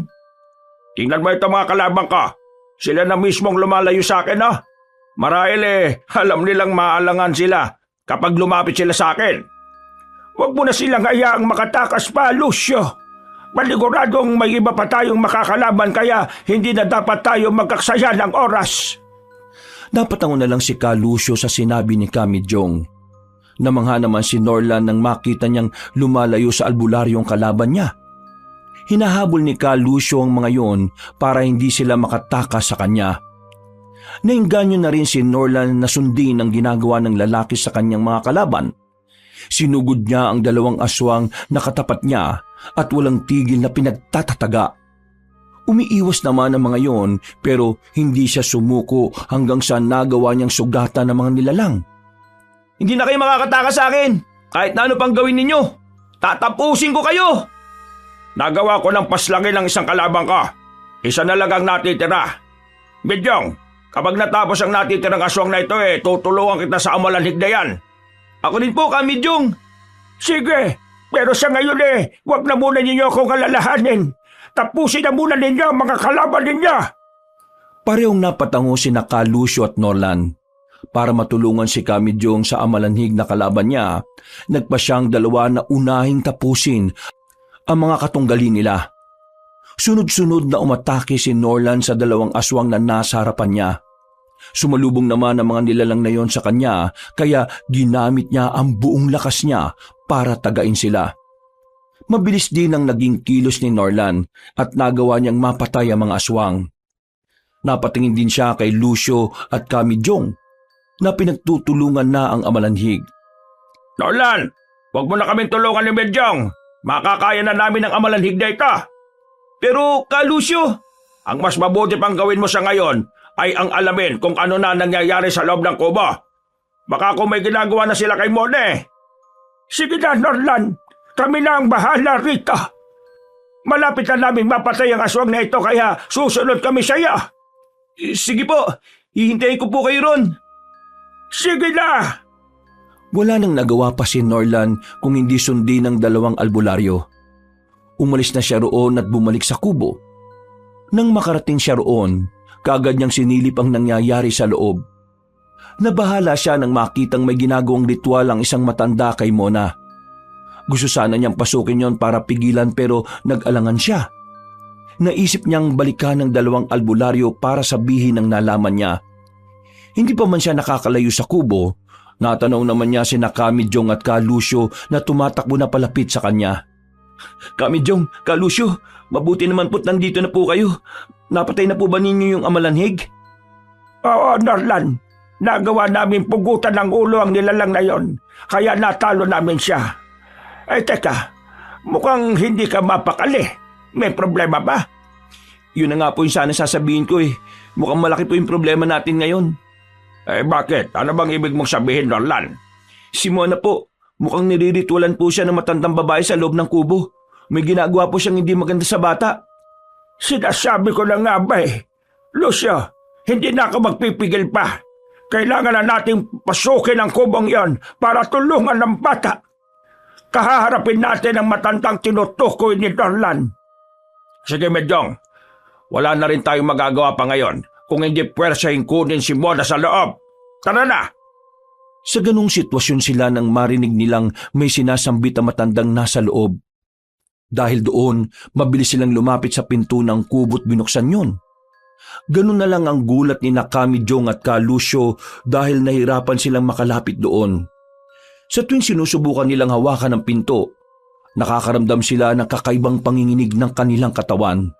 D: Tingnan mo ito mga kalabang ka. Sila na mismong lumalayo sa akin, ha? Marahil alam nilang maalangan sila kapag lumapit sila sa akin. Huwag mo na silang hayaang makatakas pa, Lucio. Paniguradong may iba pa tayong makakalaban kaya hindi na dapat tayo magkaksaya ng oras.
B: Napatango na lang si Ka Lucio sa sinabi ni Kamijong. Namangha naman si Norlan nang makita niyang lumalayo sa albularyong kalaban niya. Hinahabol ni Ka Lucio ang mga yon para hindi sila makatakas sa kanya. Nainganyo na rin si Norlan na sundin ang ginagawa ng lalaki sa kanyang mga kalaban. Sinugod niya ang dalawang aswang na katapat niya at walang tigil na pinagtatataga. Umiiwas naman ang mga yon pero hindi siya sumuko hanggang sa nagawa niyang sugatan ng mga nilalang. Hindi na kayo makakatakas sa akin! Kahit na ano pang gawin ninyo! Tatapusin ko kayo!
D: Nagawa ko ng paslangin ng isang kalabang ka. Isa na lang ang natitira. Medyong, kapag natapos ang natitirang aswang na ito tutulungan kita sa amalanhig na yan.
B: Ako din po, Kamijong.
D: Sige, pero sa ngayon huwag na muna ninyo akong alalahanin. Tapusin na muna ninyo ang mga kalaban ninyo.
B: Parehong napatango si Ka Lucio at Norlan. Para matulungan si Kamijong sa amalanhig na kalaban niya, nagpa siyang dalawa na unahing tapusin ang mga katunggali nila. Sunod-sunod na umatake si Norlan sa dalawang aswang na nasa harapan niya. Sumalubong naman ang mga nilalang na yon sa kanya, kaya ginamit niya ang buong lakas niya para tagain sila. Mabilis din ang naging kilos ni Norlan at nagawa niyang mapatay ang mga aswang. Napatingin din siya kay Lucio at Kamijong na pinagtutulungan na ang amalanhig.
D: Norlan, huwag mo na kaming tulungan ni Medyong. Makakaya na namin ang amalanhig na ito.
B: Pero, Ka Lucio,
D: Ang mas mabuti pang gawin mo sa ngayon ay ang alamin kung ano na nangyayari sa loob ng kubo. Baka kung may ginagawa na sila kay Mone. Sige na, Norlan. Kami na ang bahala rito. Malapit na namin mapatay ang aswang na ito kaya susunod kami sa iyo.
B: Sige po, hihintayin ko po kayo ron.
D: Sige na!
B: Wala nang nagawa pa si Norlan kung hindi sundin ng dalawang albularyo. Umalis na siya roon at bumalik sa kubo. Nang makarating siya roon, kaagad niyang sinilip ang nangyayari sa loob. Nabahala siya nang makitang may ginagawang ritual ang isang matanda kay Mona. Gusto sana niyang pasukin yon para pigilan pero nag-alangan siya. Naisip niyang balikan ng dalawang albularyo para sabihin ang nalaman niya. Hindi pa man siya nakakalayo sa kubo, natanong naman niya sina Kamidyong at Ka Lucio na tumatakbo na palapit sa kanya. Kamidyong, Ka Lucio, mabuti naman po't nandito na po kayo. Napatay na po ba ninyo yung amalanhig?
D: Oo, Norlan. Nagawa namin pugutan ng ulo ang nilalang na yon, kaya natalo namin siya. Teka, mukhang hindi ka mapakali. May problema ba?
B: Yun na nga po yung sana sasabihin ko eh. Mukhang malaki po yung problema natin ngayon.
D: Bakit? Ano bang ibig mong sabihin, Norlan?
B: Si Mona po, mukhang niriritualan po siya ng matandang babae sa loob ng kubo. May ginagawa po siyang hindi maganda sa bata.
D: Sinasabi ko na nga ba eh. Lucio, hindi na ako magpipigil pa. Kailangan na nating pasukin ang kubong yon para tulungan ng bata. Kahaharapin natin ang matandang tinutukoy ni Norlan. Sige, Medyong. Wala na rin tayong magagawa pa ngayon kung hindi pwersahin kunin si Mona sa loob. Tara na!
B: Sa ganung sitwasyon sila nang marinig nilang may sinasambit ang matandang nasa loob. Dahil doon, mabilis silang lumapit sa pinto ng kubo't binuksan yon. Ganun na lang ang gulat ni Kamidyong at Ka Lucio dahil nahirapan silang makalapit doon. Sa tuwing sinusubukan nilang hawakan ang pinto, nakakaramdam sila ng kakaibang panginginig ng kanilang katawan.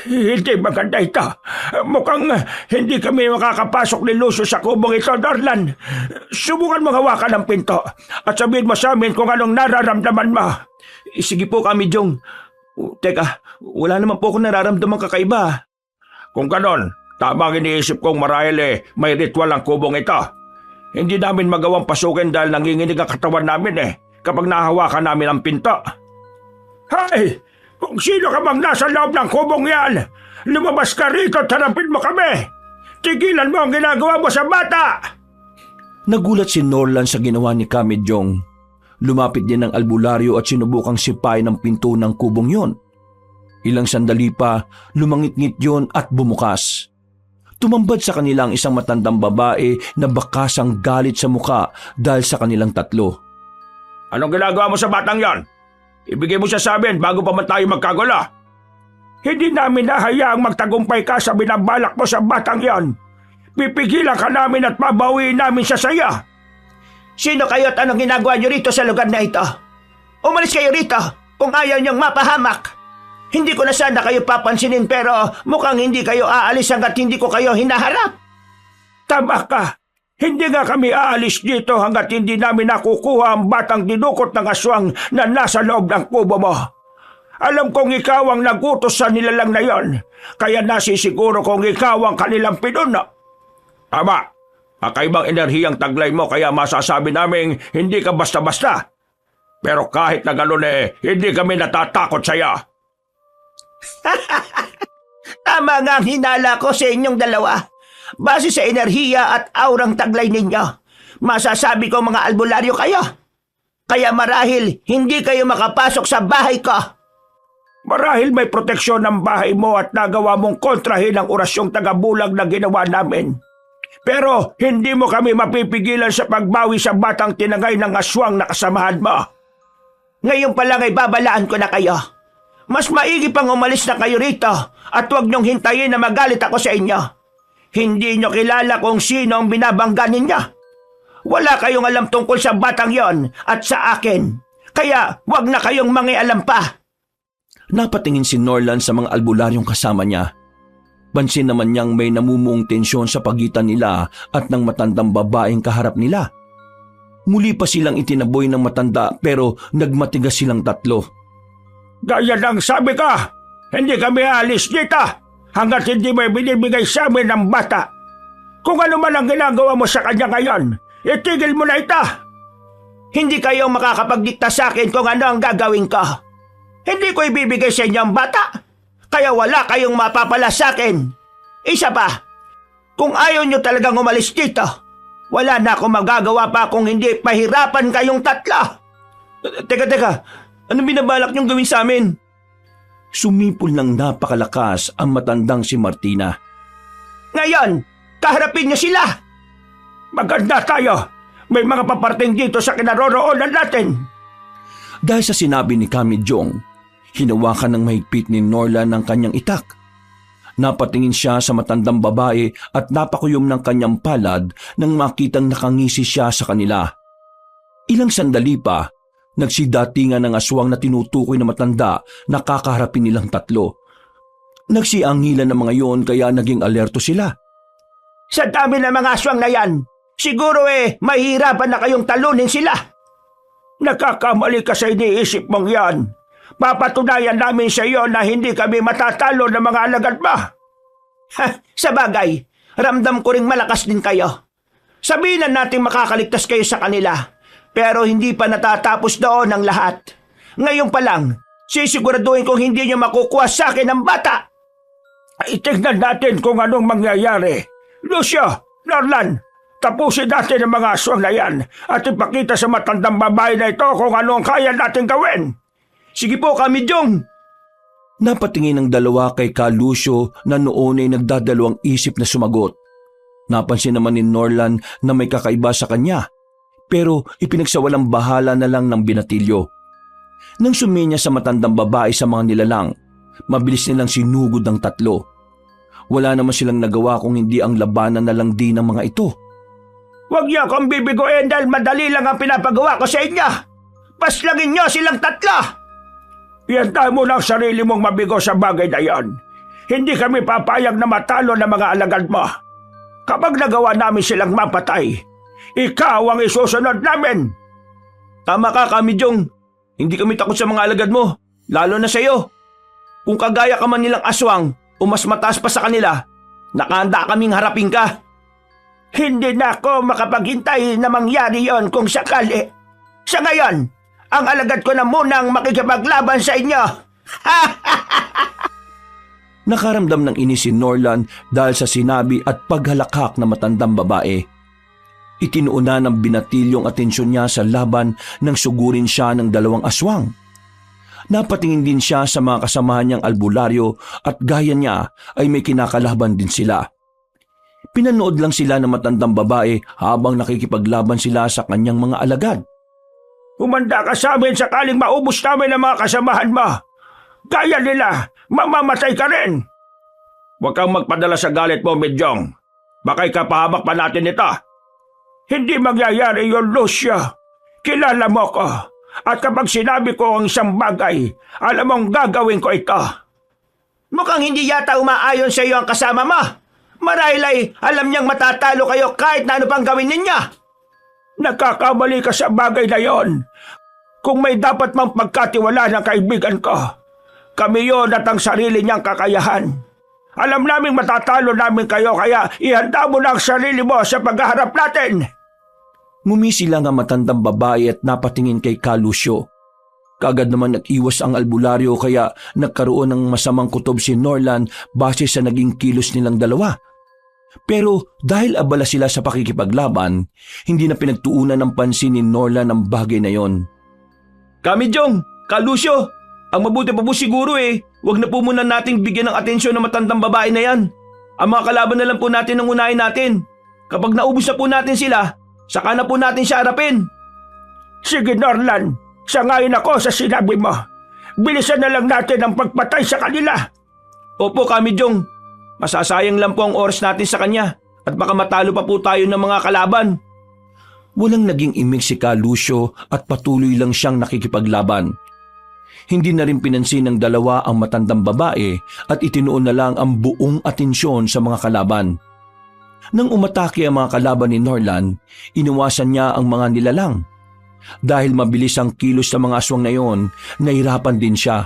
D: Hindi maganda ito. Mukhang hindi kami makakapasok ni Lucio sa kubong ito, Norlan. Subukan mong hawakan ang pinto at sabihin mo sa amin kung anong nararamdaman mo.
B: Sige po, Kamidyong. Teka, wala naman po akong nararamdaman kakaiba.
D: Kung ganon, tama ang iniisip kong marahil may ritual ang kubong ito. Hindi namin magawang pasukin dahil nanginginig ang katawan namin kapag nahawakan namin ang pinto. Hay! Kung sino ka bang nasa loob ng kubong yan, lumabas ka rito at harapin mo kami! Tigilan mo ang ginagawa mo sa bata!
B: Nagulat si Norlan sa ginawa ni Kamidyong. Lumapit din ang albularyo at sinubukang sipain ang pinto ng kubong yon. Ilang sandali pa, lumangit-ngit yon at bumukas. Tumambad sa kanila ang isang matandang babae na bakasang galit sa muka dahil sa kanilang tatlo.
D: Anong ginagawa mo sa batang yon? Ibigay mo siya sa amin bago pa man tayo magkagulo. Hindi namin nahayaang magtagumpay ka sa binabalak mo sa batang yon. Pipigilan ka namin at babawiin namin siya sa iyo.
F: Sino kayo at anong ginagawa niyo rito sa lugar na ito? Umalis kayo rito kung ayaw niyong mapahamak. Hindi ko na sana kayo papansinin pero mukhang hindi kayo aalis hanggat hindi ko kayo hinaharap.
D: Tama ka. Hindi nga kami aalis dito hanggat hindi namin nakukuha ang batang dinukot ng aswang na nasa loob ng kubo mo. Alam kong ikaw ang nagutos sa nilalang na yon, kaya nasisiguro kong ikaw ang kanilang pinuno. Tama. Kakaibang enerhiyang taglay mo kaya masasabi namin hindi ka basta-basta. Pero kahit na gano'n hindi kami natatakot sa iyo.
F: Tama nga ang hinala ko sa inyong dalawa. Base sa enerhiya at aurang taglay ninyo, masasabi ko mga albularyo kayo. Kaya marahil hindi kayo makapasok sa bahay ko.
D: Marahil may proteksyon ng bahay mo at nagawa mong kontrahin ang orasyong tagabulag na ginawa namin. Pero hindi mo kami mapipigilan sa pagbawi sa batang tinangay ng aswang na kasamahan mo.
F: Ngayon pa lang ay babalaan ko na kayo. Mas maigi pang umalis na kayo rito at huwag niyong hintayin na magalit ako sa inyo. Hindi niyo kilala kung sino ang binabangga ninyo. Wala kayong alam tungkol sa batang yon at sa akin. Kaya huwag na kayong mangialam pa.
B: Napatingin si Norlan sa mga albularyong kasama niya. Pansin naman niyang may namumuong tensyon sa pagitan nila at ng matandang babaeng kaharap nila. Muli pa silang itinaboy ng matanda pero nagmatigas silang tatlo.
D: Gaya ng sabi ka, hindi kami alis dito. hanggat hindi mo binibigay sa amin ng bata. Kung ano man ang ginagawa mo sa kanya ngayon, itigil mo na ito.
F: Hindi kayo makakapagdikta sa akin kung ano ang gagawin ko. Hindi ko ibibigay sa inyo ang bata, kaya wala kayong mapapala sa akin. Isa pa, kung ayaw nyo talagang umalis dito, wala na akong magagawa pa kung hindi pahirapan kayong tatlo.
B: Teka, anong binabalak niyong gawin sa amin? Sumipol ng napakalakas ang matandang si Martina.
F: Ngayon, kaharapin nyo sila.
D: Maganda tayo. May mga paparting dito sa kinaroroonan natin.
B: Dahil sa sinabi ni Kami Jong, hinawakan ng mahigpit ni Norlan ang kanyang itak. Napatingin siya sa matandang babae at napakuyom ng kanyang palad nang makitang nakangisi siya sa kanila. Ilang sandali pa, nagsidatingan ng aswang na tinutukoy na matanda na kakaharapin nilang tatlo. Nagsiangilan ng mga yon kaya naging alerto sila.
F: Sa dami ng mga aswang na yan, siguro mahirapan na kayong talunin sila.
D: Nakakamali ka sa iniisip mong yan. Papatunayan namin sa iyo na hindi kami matatalo ng mga alagad mo.
F: Sa bagay, ramdam ko ring malakas din kayo. Sabihin na natin makakaligtas kayo sa kanila, pero hindi pa natatapos doon ang lahat. Ngayon pa lang, sisiguraduhin kong hindi nyo makukuha sa akin ang bata.
D: Itignan natin kung anong mangyayari. Lucio, Norlan, tapusin natin ang mga aswang na yan at ipakita sa matandang babae na ito kung ano ang kaya natin gawin.
B: Sige po, Kami Jong! Napatingin ang dalawa kay Ka Lucio na noon ay nagdadalawang isip na sumagot. Napansin naman ni Norlan na may kakaiba sa kanya, pero ipinagsawalang bahala na lang ng binatilyo. Nang suminya sa matandang babae sa mga nilalang, mabilis nilang sinugod ang tatlo. Wala naman silang nagawa kung hindi ang labanan na lang din ng mga ito.
D: Huwag niyo akong bibiguin dahil madali lang ang pinapagawa ko sa inyo.
F: Paslagin nyo silang tatlo!
D: Iyantahan mo lang sarili mong mabigo sa bagay na yon. Hindi kami papayag na matalo ng mga alagad mo. Kapag nagawa namin silang mapatay, ikaw ang isusunod namin.
B: Tama ka, Kami Jong. Hindi kami takot sa mga alagad mo, lalo na sa iyo. Kung kagaya ka man nilang aswang o mas mataas pa sa kanila, nakahanda kaming harapin ka.
F: Hindi na ako makapaghintay na mangyari yon kung sakali. Sa ngayon, ang alagad ko na munang makikipaglaban sa inyo.
B: Nakaramdam ng inis si Norlan dahil sa sinabi at paghalakhak na matandang babae. Itinuuna ng binatilyong atensyon niya sa laban nang sugurin siya ng dalawang aswang. Napatingin din siya sa mga kasamahan niyang albularyo at gaya niya ay may kinakalaban din sila. Pinanood lang sila ng matandang babae habang nakikipaglaban sila sa kanyang mga alagad.
D: Humanda ka sa amin sakaling maubos namin ang mga kasamahan mo. Gaya nila, mamamatay ka rin. Huwag kang magpadala sa galit mo, Medjong. Baka ikapahamak pa natin ito. Hindi mangyayari yun, Lucio. Kilala mo ko. At kapag sinabi ko ang isang bagay, alam mong gagawin ko ito.
F: Mukhang hindi yata umaayon sa iyo ang kasama mo. Marahil ay alam niyang matatalo kayo kahit na ano pang gawin ninyo.
D: Nakakamali ka sa bagay na yon. Kung may dapat mang pagkatiwala ng kaibigan ko, kami yon at ang sarili niyang kakayahan. Alam naming matatalo namin kayo kaya ihanda mo na ang sarili mo sa paghaharap natin.
B: Ngumisi lang ang matandang babae at napatingin kay Ka Lucio. Kaagad naman nag-iwas ang albularyo kaya nagkaroon ng masamang kutob si Norlan base sa naging kilos nilang dalawa. Pero dahil abala sila sa pakikipaglaban, hindi na pinagtuunan ng pansin ni Norlan ang bagay na yon. Kami Jong, Ka Lucio, ang mabuti pa po siguro wag na po muna nating bigyan ng atensyon ng matandang babae na yan. Ang mga kalaban na lang po natin ang unahin natin. Kapag naubos na po natin sila, saka na po natin siya harapin.
D: Sige Norlan, sangayon ako sa sinabi mo. Bilisan na lang natin ang pagpatay sa kanila.
B: Opo, Kami Jong. Masasayang lang po ang oras natin sa kanya at baka matalo pa po tayo ng mga kalaban. Walang naging imik si Ka Lucio at patuloy lang siyang nakikipaglaban. Hindi na rin pinansin ng dalawa ang matandang babae at itinuon na lang ang buong atensyon sa mga kalaban. Nang umatake ang mga kalaban ni Norlan, iniwasan niya ang mga nilalang. Dahil mabilis ang kilos ng mga aswang na yon, nahirapan din siya.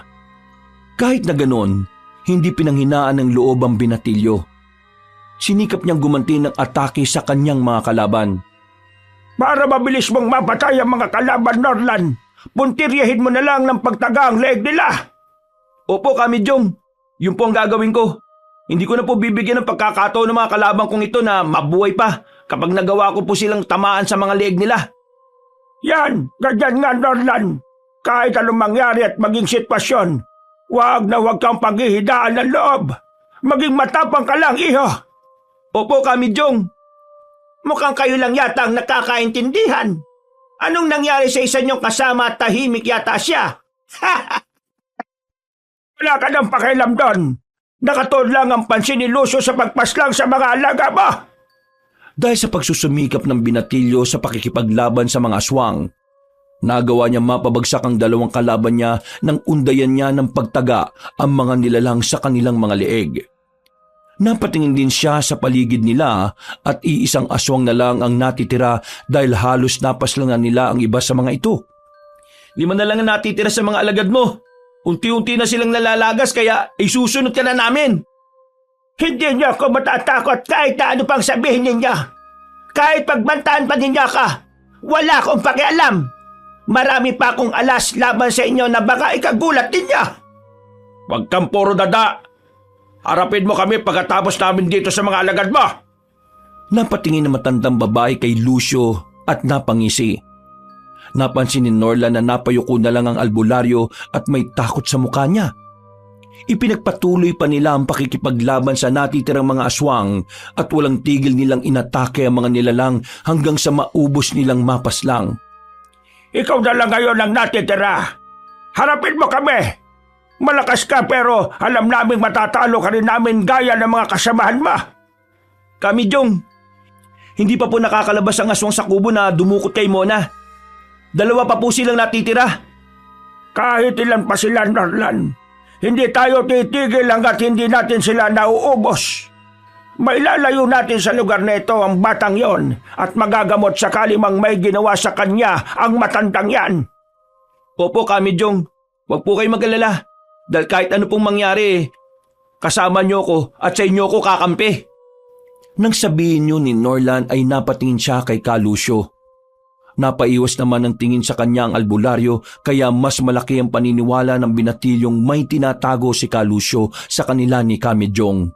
B: Kahit na ganon, hindi pinanghinaan ng loob ang binatilyo. Sinikap niyang gumanti ng atake sa kanyang mga kalaban.
D: Para mabilis mong mapatay ang mga kalaban, Norlan, puntiryahin mo na lang ng pagtaga ang leeg nila.
B: Opo, Kamidyong. Yun po ang gagawin ko. Hindi ko na po bibigyan ng pagkakataon ng mga kalabang kong ito na mabuhay pa kapag nagawa ko po silang tamaan sa mga leeg nila.
D: Yan, ganyan nga, Norlan. Kahit anong mangyari at maging sitwasyon, huwag kang paghihidaan ng loob. Maging matapang ka lang, iho.
B: Opo, Kamidyong.
F: Mukhang kayo lang yata ang nakakaintindihan. Anong nangyari sa isa niyong kasama at tahimik yata siya?
D: Wala ka ng pakialam doon. Nakatuon lang ang pansin ni Lucio sa pagpaslang sa mga alaga mo.
B: Dahil sa pagsusumikap ng binatilyo sa pakikipaglaban sa mga aswang, nagawa niya mapabagsak ang dalawang kalaban niya nang undayan niya ng pagtaga ang mga nilalang sa kanilang mga leeg. Napatingin din siya sa paligid nila at iisang aswang na lang ang natitira dahil halos napaslangan nila ang iba sa mga ito. 5 na lang ang natitira sa mga alagad mo. Unti-unti na silang nalalagas kaya isusunod ka na namin.
F: Hindi niyo ako matatakot kahit na ano pang sabihin ninyo. Kahit pagbantaan pa ninyo ka, wala akong pakialam. Marami pa akong alas laban sa inyo na baka ikagulat ninyo.
D: Huwag kang puro dada. Harapin mo kami pagkatapos namin dito sa mga alagad mo.
B: Napatingin na matandang babae kay Lucio at napangisi. Napansin ni Norlan na napayuko na lang ang albularyo at may takot sa mukha niya. Ipinagpatuloy pa nila ang pakikipaglaban sa natitirang mga aswang at walang tigil nilang inatake ang mga nilalang hanggang sa maubos nilang mapaslang.
D: Ikaw na lang ngayon ang natitira. Harapin mo kami. Malakas ka pero alam naming matatalo ka rin namin gaya ng mga kasamahan mo.
B: Kamidyong, hindi pa po nakakalabas ang aswang sa kubo na dumukot kay Mona. 2 pa po silang natitira.
D: Kahit ilan pa sila, Norlan, hindi tayo titigil hanggat hindi natin sila nauubos. Mailalayo natin sa lugar na ito ang batang yon at magagamot sakali mang may ginawa sa kanya ang matandang yan.
B: Opo, Kamidyong, huwag po kayo mag-alala. Dahil kahit ano pong mangyari, kasama niyo ko at sa inyo ko kakampi. Nang sabihin niyo ni Norlan ay napatingin siya kay Lucio. Napaiwas naman ang tingin sa kanya ang albularyo kaya mas malaki ang paniniwala ng binatilyong may tinatago si Lucio sa kanila ni Kamidyong.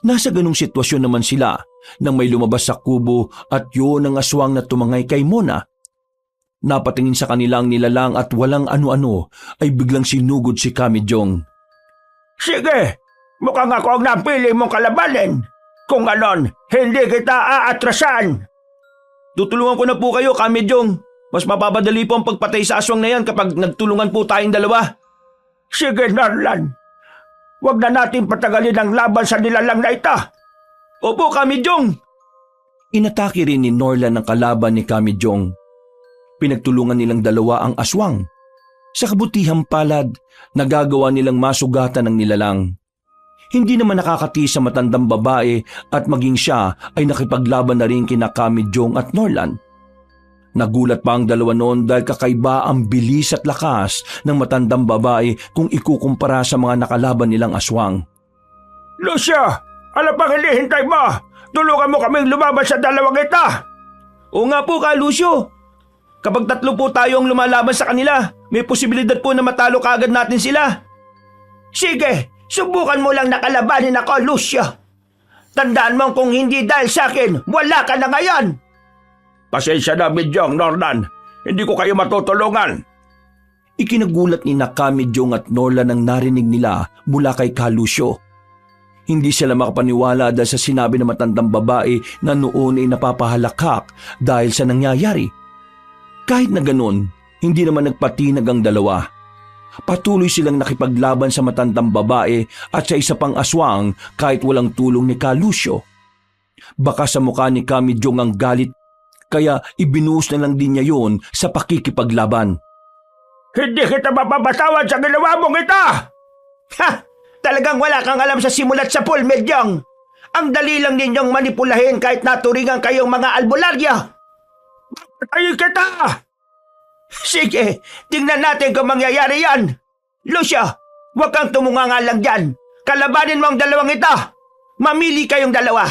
B: Nasa ganung sitwasyon naman sila nang may lumabas sa kubo at yun ang aswang na tumangay kay Mona. Napatingin sa kanilang nilalang at walang ano-ano ay biglang sinugod si Kamidyong.
D: Sige, mukhang ako ang napili mong kalabanin. Kung ganon, hindi kita aatrasan.
B: Tutulungan ko na po kayo, Kamidyong. Mas mapapadali po ang pagpatay sa aswang na yan kapag nagtulungan po tayong 2.
D: Sige, Norlan. Huwag na natin patagalin ang laban sa nilalang na ito.
B: Opo, Kamidyong. Inatake rin ni Norlan ang kalaban ni Kamidyong. Pinagtulungan nilang 2 ang aswang. Sa kabutihang palad, nagagawa nilang masugatan ang nilalang. Hindi naman nakakatiis sa matandang babae at maging siya ay nakipaglaban na rin kina Kamidyong at Norlan. Nagulat pa ang 2 noon dahil kakaiba ang bilis at lakas ng matandang babae kung ikukumpara sa mga nakalaban nilang aswang.
D: Lucio, ano pang hinihintay mo? Tulungan mo kaming lumaban sa 2 ito.
B: Oo nga po, Lucio. Kapag 3 po tayo ang lumalaban sa kanila, may posibilidad po na matalo kaagad natin sila.
F: Sige, subukan mo lang nakalabanin ako, Lucio. Tandaan mo kung hindi dahil sa akin, wala ka na ngayon.
D: Pasensya na, Midyong, Norlan. Hindi ko kayo matutulungan.
B: Ikinagulat ni Kamidyong at Norlan ang narinig nila mula kay Lucio. Hindi sila makapaniwala dahil sa sinabi ng matandang babae na noon ay napapahalakhak dahil sa nangyayari. Kahit na ganun, hindi naman nagpatinag ang 2. Patuloy silang nakipaglaban sa matandang babae at sa isa pang aswang kahit walang tulong ni Lucio. Baka sa mukha ni Kamidyong ang galit kaya ibinuhos na lang din niya yun sa pakikipaglaban.
D: Hindi kita mapapatawad sa ginawa mong ito!
F: Ha! Talagang wala kang alam sa simulat sa pool, Medyong. Ang dali lang ninyong manipulahin kahit naturingan kayong mga albularyo.
D: Patayin kita!
F: Sige, tingnan natin kung mangyayari yan. Lucio, huwag kang tumunganga lang dyan. Kalabanin mo ang dalawang ito. Mamili kayong dalawa.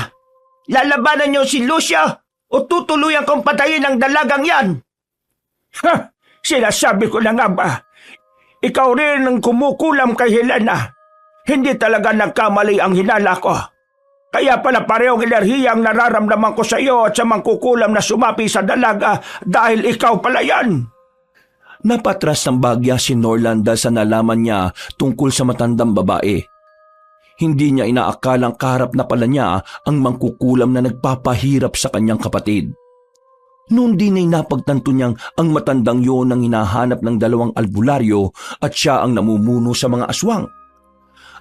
F: Lalabanan niyo si Lucio o tutuluyan kong patayin ang dalagang yan? Ha! Sinasabi ko na nga ba? Ikaw rin ang kumukulam kay Helena. Hindi talaga nagkamali ang hinala ko. Kaya pala parehong enerhiya ang nararamdaman ko sa iyo at sa mangkukulam na sumapi sa dalaga dahil ikaw pala yan.
B: Napatras ng bagya si Norland dahil sa nalaman niya tungkol sa matandang babae. Hindi niya inaakalang kaharap na pala niya ang mangkukulam na nagpapahirap sa kanyang kapatid. Noon din ay napagtanto niyang ang matandang yon ang hinahanap ng dalawang albularyo at siya ang namumuno sa mga aswang.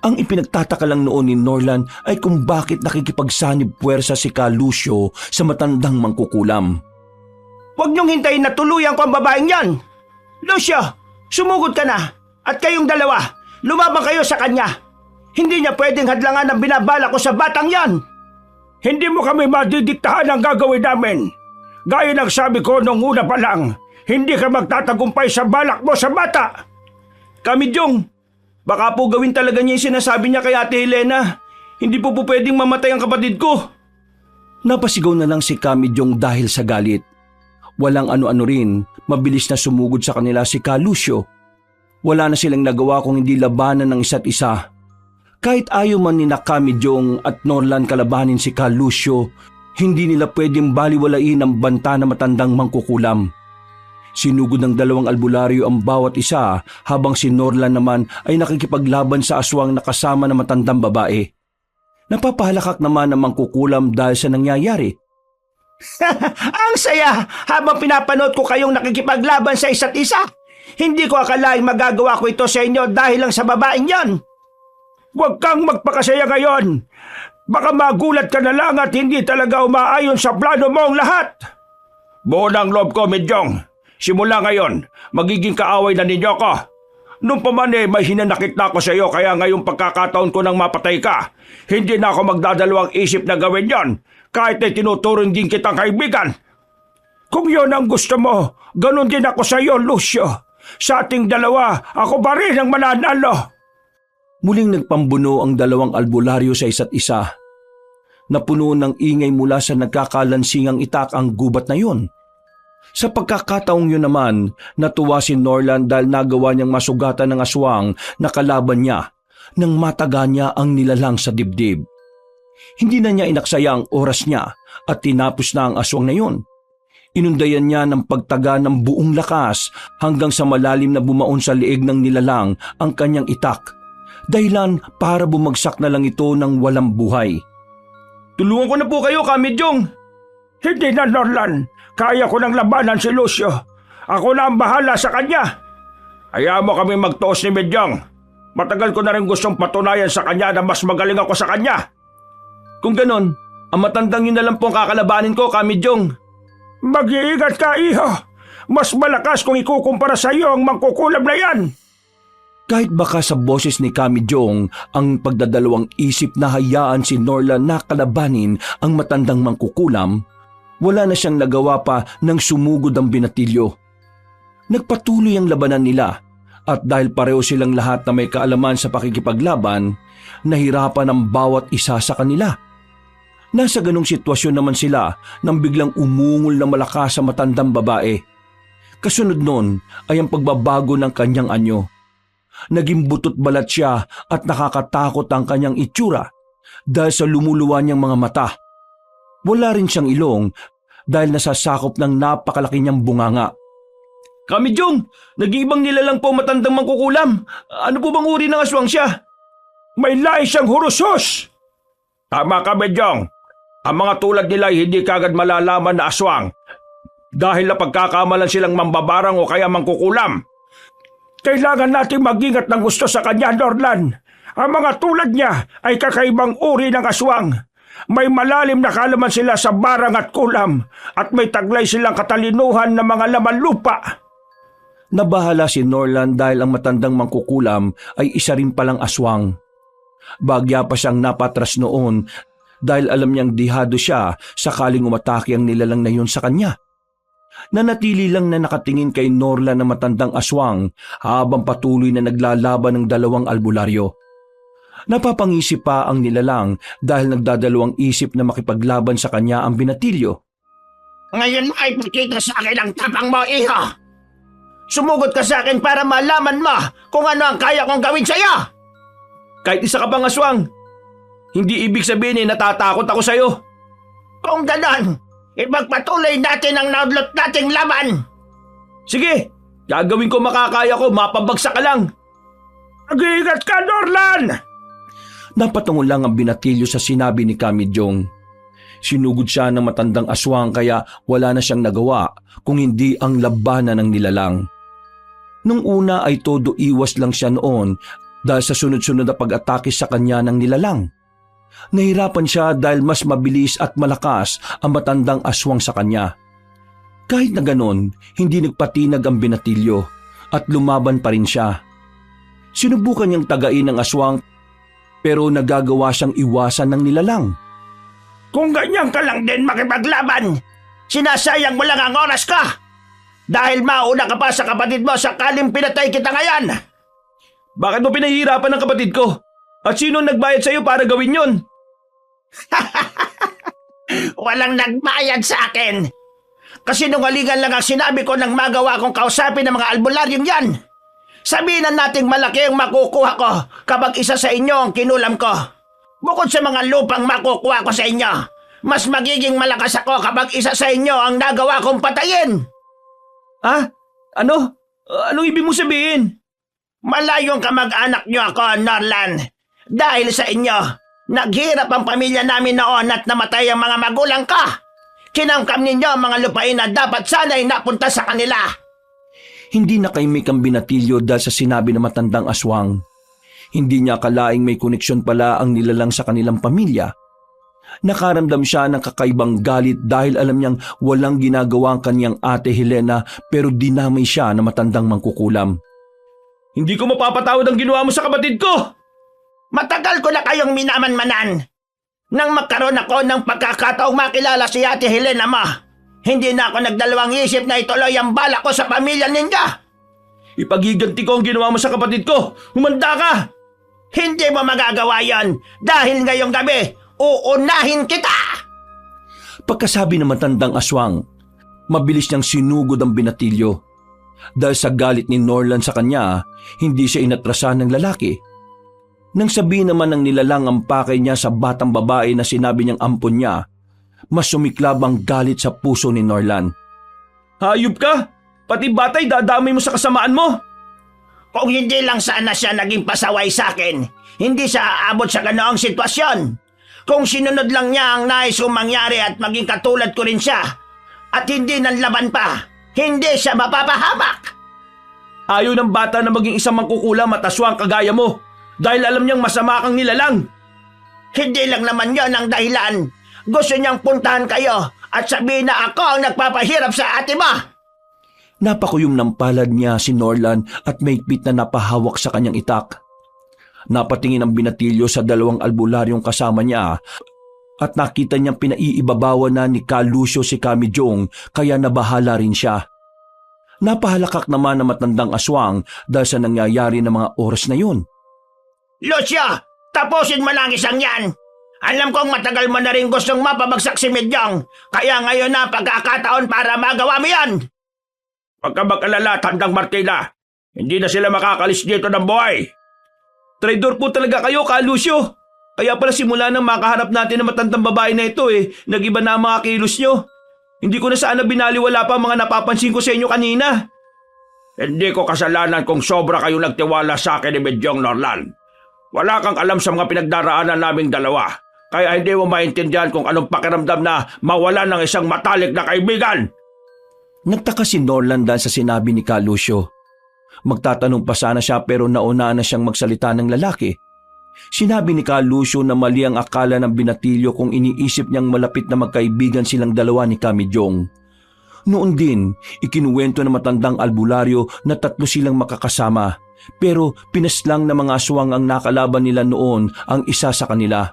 B: Ang ipinagtataka lang noon ni Norland ay kung bakit nakikipagsanib puwersa si Ka Lucio sa matandang mangkukulam.
F: Huwag niyong hintayin na tuluyan ko ang babaeng yan. Lucio, sumugod ka na at kayong dalawa, lumabang kayo sa kanya. Hindi niya pwedeng hadlangan ang binabala ko sa batang yan. Hindi mo kami madidiktahan ang gagawin namin. Gaya ng sabi ko nung una pa lang, hindi ka magtatagumpay sa balak mo sa bata.
B: Kamidyong, baka po gawin talaga niya yung sinasabi niya kay Ate Helena. Hindi po pwedeng mamatay ang kapatid ko. Napasigaw na lang si Kamidyong dahil sa galit. Walang ano-ano rin, mabilis na sumugod sa kanila si Ka Lucio. Wala na silang nagawa kung hindi labanan ng isa't isa. Kahit ayaw man ni Kamidyong at Norland kalabanin si Ka Lucio, hindi nila pwedeng baliwalain ang banta na matandang mangkukulam. Sinugod ng dalawang albularyo ang bawat isa habang si Norland naman ay nakikipaglaban sa aswang na kasama ng matandang babae. Napapahalakak naman ang mangkukulam dahil sa nangyayari.
F: Ang saya habang pinapanood ko kayong nakikipaglaban sa isa't isa. Hindi ko akalaing magagawa ko ito sa inyo dahil lang sa babaeng yan. Huwag kang magpakasaya ngayon. Baka magulat ka na lang at hindi talaga umaayon sa plano mo ang lahat. Buo ng loob ko, Midyong. Simula ngayon, magiging kaaway na ninyo ko. Noong pa man may hinanakit na ako sa iyo kaya ngayong pagkakataon ko nang mapatay ka, hindi na ako magdadalawang isip na gawin yon kahit ay tinuturing din kitang kaibigan. Kung yon ang gusto mo, ganun din ako sa iyo, Lucio. Sa ating dalawa, ako pa rin ang mananalo.
B: Muling nagpambuno ang dalawang albularyo sa isa't isa. Napuno ng ingay mula sa nagkakalansingang itak ang gubat na yun. Sa pagkakataong yun naman, natuwa si Norland dahil nagawa niyang masugatan ng aswang na kalaban niya nang mataga niya ang nilalang sa dibdib. Hindi na niya inaksaya ang oras niya at tinapos na ang aswang na yun. Inundayan niya ng pagtaga ng buong lakas hanggang sa malalim na bumaon sa liig ng nilalang ang kanyang itak. Dahilan para bumagsak na lang ito ng walang buhay.
F: Tulungan ko na po kayo, Kamidyong. Hindi na, Norland. Kaya ko nang labanan si Lucio. Ako na ang bahala sa kanya. Hayaan mo kami magtuos ni Midyong. Matagal ko na rin gustong patunayan sa kanya na mas magaling ako sa kanya.
B: Kung ganon, ang matandang yun na lang po ang kakalabanin ko, Kamidyong.
F: Mag-iingat ka, iho. Mas malakas kung ikukumpara sa iyo ang mangkukulam na yan.
B: Kahit baka sa boses ni Kamidyong ang pagdadalawang isip na hayaan si Norland na kalabanin ang matandang mangkukulam, wala na siyang nagawa pa nang sumugod ang binatilyo. Nagpatuloy ang labanan nila at dahil pareho silang lahat na may kaalaman sa pakikipaglaban, nahirapan ang bawat isa sa kanila. Nasa ganong sitwasyon naman sila nang biglang umungol na malakas sa matandang babae. Kasunod nun ay ang pagbabago ng kanyang anyo. Naging butot balat siya at nakakatakot ang kanyang itsura dahil sa lumuluwa niyang mga mata. Wala rin siyang ilong dahil nasasakop ng napakalaki niyang bunganga.
F: Kamidyong, nag-iibang nilalang po matandang mangkukulam. Ano po bang uri ng aswang siya? May lahi siyang hurusos. Tama ka, Midyong. Ang mga tulad nila hindi kagad malalaman na aswang dahil na pagkakamalan silang mambabarang o kaya mangkukulam. Kailangan natin mag-ingat ng gusto sa kanya, Norland. Ang mga tulad niya ay kakaibang uri ng aswang. May malalim na kaalaman sila sa barang at kulam at may taglay silang katalinuhan ng mga laman lupa.
B: Nabahala si Norland dahil ang matandang mangkukulam ay isa rin palang aswang. Bagya pa siyang napatras noon dahil alam niyang dihado siya sakaling umatake ang nilalang na yun sa kanya. Nanatili lang na nakatingin kay Norland na matandang aswang habang patuloy na naglalaban ng dalawang albularyo. Napapangisip pa ang nilalang dahil nagdadalawang isip na makipaglaban sa kanya ang binatilyo.
F: Ngayon mo ay pakita sa akin ang tapang mo, iho. Sumugod ka sa akin para malaman mo kung ano ang kaya kong gawin sa'yo.
B: Kahit isa ka pang aswang, hindi ibig sabihin natatakot ako sa'yo.
F: Kung ganon, ipagpatuloy natin ang naudlot nating laban.
B: Sige, gagawin ko makakaya ko, mapabagsak ka lang.
D: Mag-iingat ka, Norlan!
B: Napatungo lang ang binatilyo sa sinabi ni Kamijong. Sinugod siya ng matandang aswang kaya wala na siyang nagawa kung hindi ang labanan ng nilalang. Nung una ay todo iwas lang siya noon dahil sa sunod-sunod na pag-atake sa kanya ng nilalang. Nahirapan siya dahil mas mabilis at malakas ang matandang aswang sa kanya. Kahit na ganon, hindi nagpatinag ang binatilyo at lumaban pa rin siya. Sinubukan niyang tagain ang aswang pero nagagawa siyang iwasan ng nilalang.
F: Kung ganyan ka lang din makipaglaban, sinasayang mo lang ang oras ka. Dahil mauna ka pa sa kapatid mo sakaling pinatay kita ngayon.
B: Bakit mo pinahihirapan ang kapatid ko? At sino nagbayad sa iyo para gawin yon?
F: Walang nagbayad sa akin. Kasi nungalingan lang ang sinabi ko nang magawa kong kausapin ng mga albularyong yan. Sabihin na nating malaki ang makukuha ko kapag isa sa inyo ang kinulam ko. Bukod sa mga lupang makukuha ko sa inyo, mas magiging malakas ako kapag isa sa inyo ang nagawa kong patayin.
B: Ha? Ano? Anong ibig mo sabihin?
F: Malayong kamag-anak nyo ako, Norlan. Dahil sa inyo, naghirap ang pamilya namin noon at namatay ang mga magulang ka. Kinamkam ninyo ang mga lupain na dapat sana'y napunta sa kanila.
B: Hindi nakaimik ang binatilyo dahil sa sinabi ng matandang aswang. Hindi niya akalaing may koneksyon pala ang nilalang sa kanilang pamilya. Nakaramdam siya ng kakaibang galit dahil alam niyang walang ginagawa ang kanyang ate Helena pero dinamay siya ng matandang mangkukulam. Hindi ko mapapatawad ang ginawa mo sa kapatid ko!
F: Matagal ko na kayong minaman-manan. Nang magkaroon ako ng pagkakataong makilala si ate Helena mo, hindi na ako nagdalawang isip na ituloy ang bala ko sa pamilya ninyo.
B: Ipagiganti ko ang ginawa mo sa kapatid ko! Humanda ka!
F: Hindi mo magagawa yon dahil ngayong gabi, uunahin kita!
B: Pagkasabi ng matandang aswang, mabilis niyang sinugod ang binatilyo. Dahil sa galit ni Norlan sa kanya, hindi siya inatrasan ng lalaki. Nang sabihin naman ng nilalang ang pakay niya sa batang babae na sinabi niyang ampon niya, mas sumiklab ang galit sa puso ni Norlan. Hayop ka! Pati batay dadamay mo sa kasamaan mo!
F: Kung hindi lang sana siya naging pasaway sa akin, hindi siya aabot sa ganoong sitwasyon. Kung sinunod lang niya ang nais kong mangyari at maging katulad ko rin siya, at hindi nanlaban pa, hindi siya mapapahamak.
B: Ayaw ng bata na maging isang mangkukulam at aswang kagaya mo dahil alam niyang masama kang nilalang.
F: Hindi lang naman yon ang dahilan. Gusto niyang puntahan kayo at sabihin na ako ang nagpapahirap sa ate mo.
B: Napakuyom ng palad niya si Norlan at maigpit na napahawak sa kanyang itak. Napatingin ang binatilyo sa dalawang albularyong kasama niya at nakita niyang pinaiibabawan na ni Ka Lucio si Kamijong kaya nabahala rin siya. Napahalakak naman ang matandang aswang dahil sa nangyayari ng mga oras na yun.
F: Lucio, tapusin mo lang isang yan. Alam kong matagal mo na rin gustong mapabagsak si Medyong, kaya ngayon na pagkakataon para magawa mo yan.
D: Huwag ka mag-alala, Tandang Martina. Hindi na sila makakalis dito ng buhay.
B: Traidor po talaga kayo, Ka Lucio. Kaya pala simula nang makaharap natin ang matandang babae na ito nag-iba na ang mga kilos nyo. Hindi ko na sana binaliwala pa ang mga napapansin ko sa inyo kanina.
D: Hindi ko kasalanan kung sobra kayong nagtiwala sa akin ni Medyong, Norlan. Wala kang alam sa mga pinagdaraanan naming dalawa. Kaya hindi mo maintindihan kung anong pakiramdam na mawala ng isang matalik na kaibigan.
B: Nagtaka si Norlan dahil sa sinabi ni Ka Lucio. Magtatanong pa sana siya pero nauna na siyang magsalita ng lalaki. Sinabi ni Ka Lucio na mali ang akala ng binatilyo kung iniisip niyang malapit na magkaibigan silang dalawa ni Kamijong. Noon din, ikinuwento ng matandang albularyo na 3 silang makakasama pero pinaslang na mga aswang ang nakalaban nila noon ang isa sa kanila.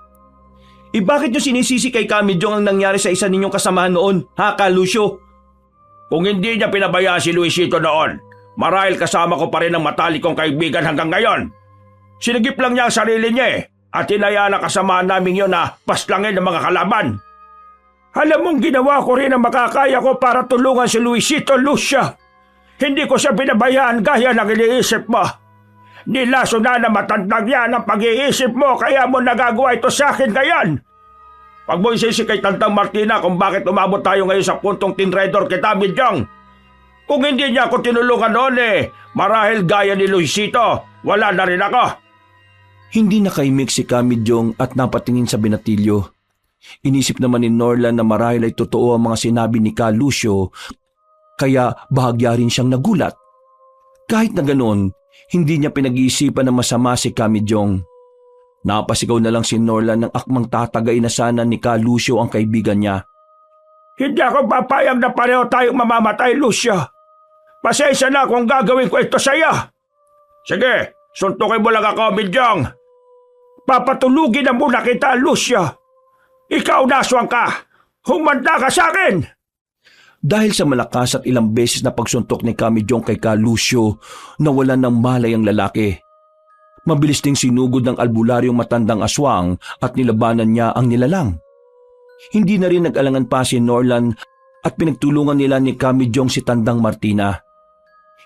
B: Bakit niyo sinisisi kay Kamijong ang nangyari sa isa ninyong kasamahan noon, ha Ka Lucio?
D: Kung hindi niya pinabayaan si Luisito noon, marahil kasama ko pa rin ang matalik kong kaibigan hanggang ngayon. Sinigip lang niya ang sarili niya at hinayaan ang kasamaan namin yon na paslangin ng mga kalaban. Alam mong ginawa ko rin ang makakaya ko para tulungan si Luisito, Lucia. Hindi ko siya binabayaan gaya ng iniisip mo. Nilaso na matandang yan ang pag-iisip mo kaya mo nagagawa ito sa akin ngayon. Pag mo isisi kay Tandang Martina kung bakit umabot tayo ngayon sa puntong tinredor kita, Midyong. Kung hindi niya ako tinulungan noon marahil gaya ni Luisito, wala na rin ako.
B: Hindi nakaimik si Kamidyong at napatingin sa binatilyo. Inisip naman ni Norlan na marahil ay totoo ang mga sinabi ni Ka Lucio, kaya bahagya rin siyang nagulat. Kahit na ganoon, hindi niya pinag-iisipan na masama si Kamidyong. Napasigaw na lang si Norlan ng akmang tatagay na sana ni Ka Lucio ang kaibigan niya.
D: Hindi ako papayag na pareho tayong mamamatay, Lucio. Pasensya na kung gagawin ko ito sa iyo. Sige, suntukin mo lang ako, Midyong. Papatulugin na muna kita, Lucio. Ikaw naswang ka. Humanda ka sa akin.
B: Dahil sa malakas at ilang beses na pagsuntok ni Kamidyong kay Ka Lucio, nawalan ng malay ang lalaki. Mabilis ding sinugod ng albularyong matandang aswang at nilabanan niya ang nilalang. Hindi na rin nag-alangan pa si Norlan at pinagtulungan nila ni Kamidyong si Tandang Martina.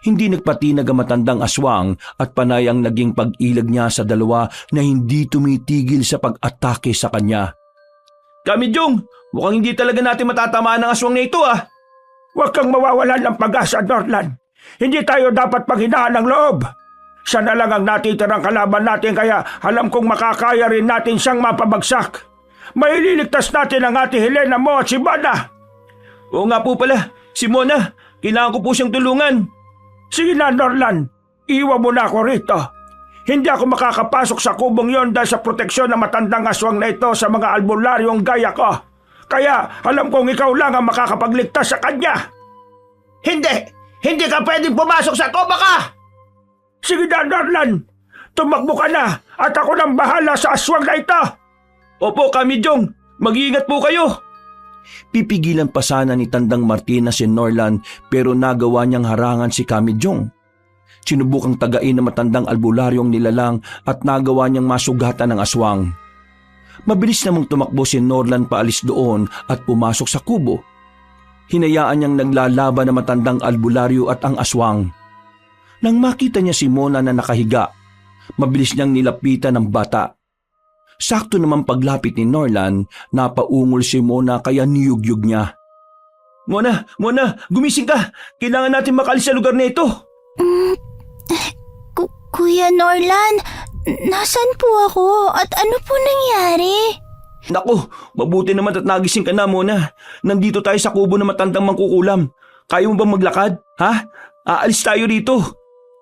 B: Hindi nagpatinag ang matandang aswang at panay ang naging pag-ilag niya sa dalawa na hindi tumitigil sa pag-atake sa kanya.
F: Kamidyong, mukhang hindi talaga natin matatamaan ng aswang na ito ah.
D: Huwag kang mawawalan ng pag-asa, Norlan. Hindi tayo dapat panghinaan ng loob. Siya na lang ang natitirang kalaban natin kaya alam kong makakaya rin natin siyang mapabagsak. Maililigtas natin ang ate Helena mo at si Bana.
F: Oo nga po pala, si Mona, kailangan ko po siyang tulungan.
D: Sige na, Norlan. Iwan mo na ako rito. Hindi ako makakapasok sa kubong yon dahil sa proteksyon ng matandang aswang na ito sa mga albularyong gaya ko. Kaya alam kong ikaw lang ang makakapagligtas sa kanya.
F: Hindi ka pwedeng pumasok sa kubo ka!
D: Sige na, Norlan. Tumakbo ka na at ako nang bahala sa aswang na ito.
F: Opo, Kamidyong, mag-iingat po kayo.
B: Pipigilan pa sana ni Tandang Martina si Norlan pero nagawa niyang harangan si Kamidyong. Sinubukang tagain ng matandang albularyong nilalang at nagawa niyang masugatan ng aswang. Mabilis namang tumakbo si Norlan paalis doon at pumasok sa kubo. Hinayaan niyang naglalaban ng matandang albularyo at ang aswang. Nang makita niya si Mona na nakahiga, mabilis niyang nilapitan ng bata. Sakto naman paglapit ni Norlan, napaungol si Mona kaya niyugyug niya.
F: Mona, gumising ka. Kailangan natin makalis sa lugar na ito.
E: Kuya Norlan, nasan po ako at ano po nangyari?
F: Naku, mabuti naman at nagising ka na, Mona. Nandito tayo sa kubo ng matandang mangkukulam. Kaya mo bang maglakad? Ha? Aalis tayo rito.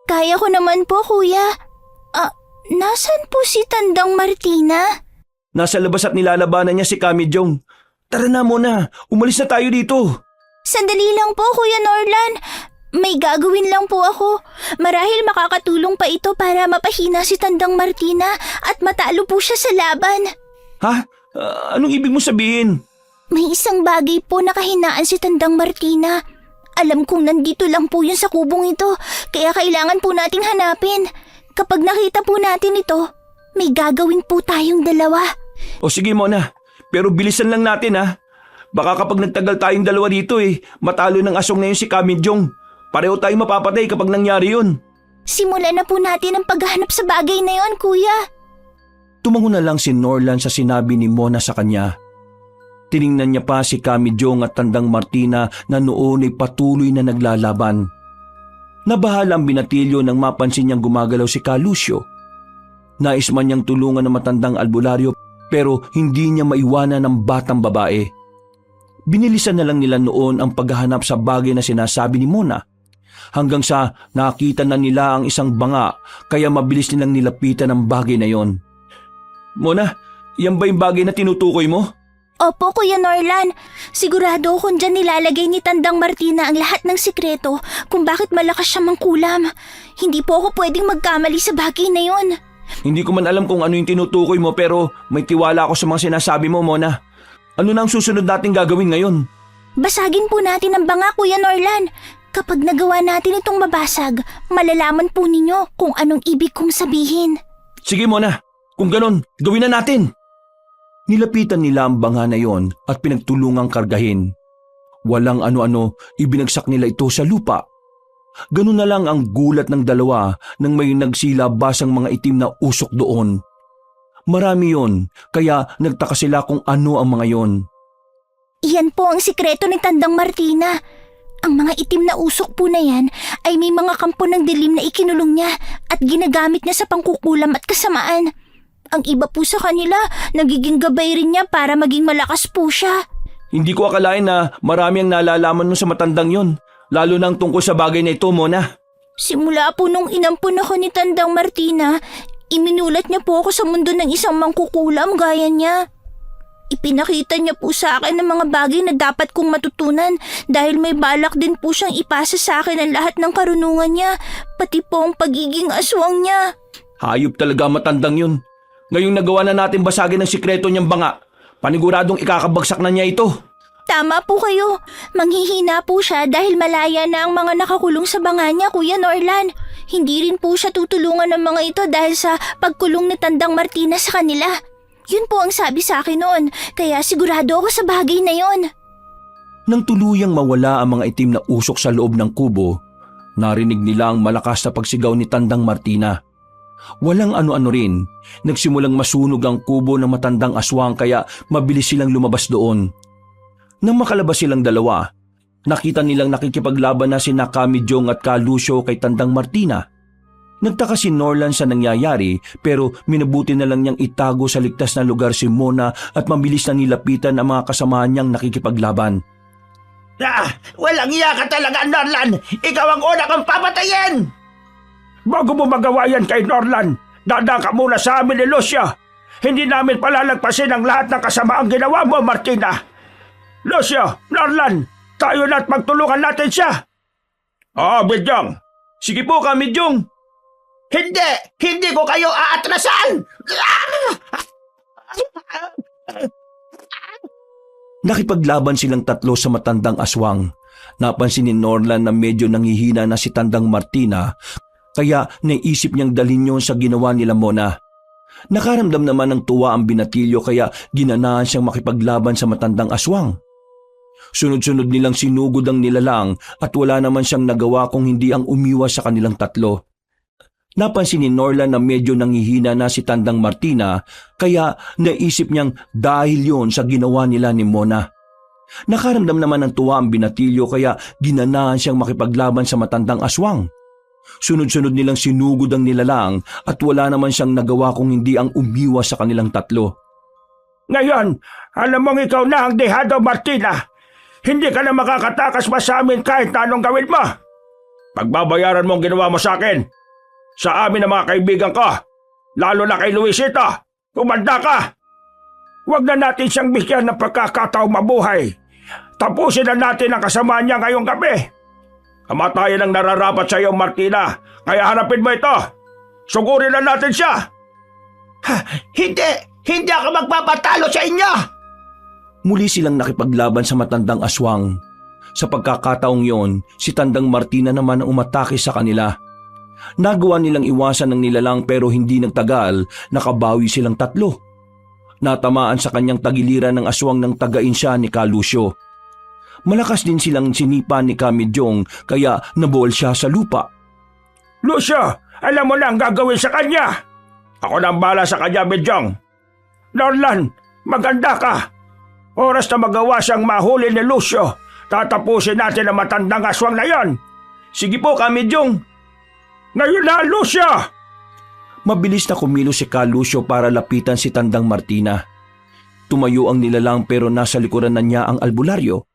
E: Kaya ko naman po, kuya. Nasan po si Tandang Martina?
F: Nasa labas at nilalabanan niya si Kamidyong. Tara na, Mona. Umalis na tayo dito.
E: Sandali lang po, Kuya Norlan. May gagawin lang po ako. Marahil makakatulong pa ito para mapahina si Tandang Martina at matalo po siya sa laban.
F: Ha? Anong ibig mo sabihin?
E: May isang bagay po na kahinaan si Tandang Martina. Alam kong nandito lang po yun sa kubong ito, kaya kailangan po nating hanapin. Kapag nakita po natin ito, may gagawin po tayong dalawa.
F: O sige, Mona. Pero bilisan lang natin ha. Baka kapag nagtagal tayong dalawa dito matalo ng asong na yun si Kamidyong. Pareho tayong mapapatay kapag nangyari yun.
E: Simulan na po natin ang paghahanap sa bagay na yun, kuya.
B: Tumango na lang si Norlan sa sinabi ni Mona sa kanya. Tiningnan niya pa si Kamidyong at Tandang Martina na noon ay patuloy na naglalaban. Nabahala ang binatilyo nang mapansin niyang gumagalaw si Ka Lucio. Nais man niyang tulungan ng matandang albularyo pero hindi niya maiwanan ng batang babae. Binilisan na lang nila noon ang paghahanap sa bagay na sinasabi ni Mona. Hanggang sa nakita na nila ang isang banga kaya mabilis nilang nilapitan ang bagay na yon.
F: Mona, yan ba yung bagay na tinutukoy mo?
E: Opo, Kuya Norlan. Sigurado akong dyan nilalagay ni Tandang Martina ang lahat ng sikreto kung bakit malakas siya mangkulam. Hindi po ako pwedeng magkamali sa bagay na yon.
F: Hindi ko man alam kung ano yung tinutukoy mo pero may tiwala ako sa mga sinasabi mo, Mona. Ano na ang susunod nating gagawin ngayon?
E: Basagin po natin ang banga, Kuya Norlan. Kapag nagawa natin itong mabasag, malalaman po ninyo kung anong ibig kong sabihin.
F: Sige, Mona.
B: Kung ganon, gawin na natin. Nilapitan nila ang banga na yon at pinagtulungang kargahin. Walang ano-ano, ibinagsak nila ito sa lupa. Ganun na lang ang gulat ng dalawa nang may nagsilabasang mga itim na usok doon. Marami yon, kaya nagtaka sila kung ano ang mga yon.
E: Iyan po ang sikreto ni Tandang Martina. Ang mga itim na usok po na yan ay may mga kampo ng dilim na ikinulong niya at ginagamit niya sa pangkukulam at kasamaan. Ang iba po sa kanila, nagiging gabay rin niya para maging malakas po siya.
B: Hindi ko akalain na marami ang nalalaman mo sa matandang yon, lalo nang tungkol sa bagay na ito, Mona.
E: Simula po nung inampun ako ni Tandang Martina, iminulat niya po ako sa mundo ng isang mangkukulam gaya niya. Ipinakita niya po sa akin ang mga bagay na dapat kong matutunan dahil may balak din po siyang ipasa sa akin ang lahat ng karunungan niya, pati po ang pagiging aswang niya.
B: Hayop talaga ang matandang yun. Ngayong nagawa na natin basagin ang sikreto niyang banga, paniguradong ikakabagsak na niya ito.
E: Tama po kayo. Manghihina po siya dahil malaya na ang mga nakakulong sa banga niya, Kuya Norlan. Hindi rin po siya tutulungan ng mga ito dahil sa pagkulong ni Tandang Martina sa kanila. Yun po ang sabi sa akin noon, kaya sigurado ako sa bagay na yon.
B: Nang tuluyang mawala ang mga itim na usok sa loob ng kubo, narinig nila ang malakas na pagsigaw ni Tandang Martina. Walang ano-ano rin, nagsimulang masunog ang kubo ng matandang aswang kaya mabilis silang lumabas doon. Nang makalabas silang dalawa, nakita nilang nakikipaglaban na sina Kamijong at Kalusyo kay Tandang Martina. Nagtaka si Norlan sa nangyayari pero minabuti na lang niyang itago sa ligtas na lugar si Mona at mabilis na nilapitan ang mga kasamahan niyang nakikipaglaban.
F: Walang iya ka talaga, Norlan! Ikaw ang una kang papatayin!
D: Bago mo magawa yan kay Norlan, dadaan ka muna sa amin ni Lucia. Hindi namin palalagpasin ang lahat ng kasamaang ginawa mo, Martina. Lucia, Norlan, tayo na't magtulungan natin siya. Bidyong.
B: Sige po, Kamijong.
F: Hindi ko kayo aatrasan!
B: Nakipaglaban silang tatlo sa matandang aswang. Napansin ni Norlan na medyo nanghihina na si Tandang Martina, kaya naisip niyang dalhin yun sa ginawa nila Mona. Nakaramdam naman ng tuwa ang binatilyo kaya ginanahan siyang makipaglaban sa matandang aswang. Sunod-sunod nilang sinugod ang nilalang at wala naman siyang nagawa kung hindi ang umiwas sa kanilang tatlo. Napansin ni Norlan na medyo nanghihina na si Tandang Martina kaya naisip niyang dahil yon sa ginawa nila ni Mona. Nakaramdam naman ng tuwa ang binatilyo kaya ginanahan siyang makipaglaban sa matandang aswang. Sunod-sunod nilang sinugod ang nilalang at wala naman siyang nagawa kung hindi ang umiwas sa kanilang tatlo.
D: Ngayon, alam mong ikaw na ang dehado, Martina. Hindi ka na makakatakas pa sa amin kahit na anong gawin mo. Pagbabayaran mo ang ginawa mo sa akin. Sa amin ang mga kaibigan ko, lalo na kay Luisito, umanda ka. Huwag na natin siyang bigyan ng pagkakataong mabuhay. Tapusin na natin ang kasama niya ngayong gabi. Kamatayan ang nararapat sa iyo, Martina, kaya harapin mo ito. Sugurin na natin siya.
F: Hindi ako magpapatalo sa inyo!
B: Muli silang nakipaglaban sa matandang aswang. Sa pagkakataong yon, si Tandang Martina naman ang umatake sa kanila. Nagawa nilang iwasan ng nilalang pero hindi nagtagal, nakabawi silang tatlo. Natamaan sa kanyang tagiliran ng aswang ng tagain siya ni Kalusyo. Malakas din silang sinipa ni Kamijong kaya nabuwal siya sa lupa.
D: Lucio, alam mo na ang gagawin sa kanya. Ako na ang bala sa kanya, Bidyong. Norlan, maganda ka. Oras na magawa siyang mahuli ni Lucio. Tatapusin natin ang matandang aswang na yon.
B: Sige po, Kamijong.
D: Ngayon na, Lucio!
B: Mabilis na kumilos si Kalusyo para lapitan si Tandang Martina. Tumayo ang nilalang pero nasa likuran na niya ang albularyo.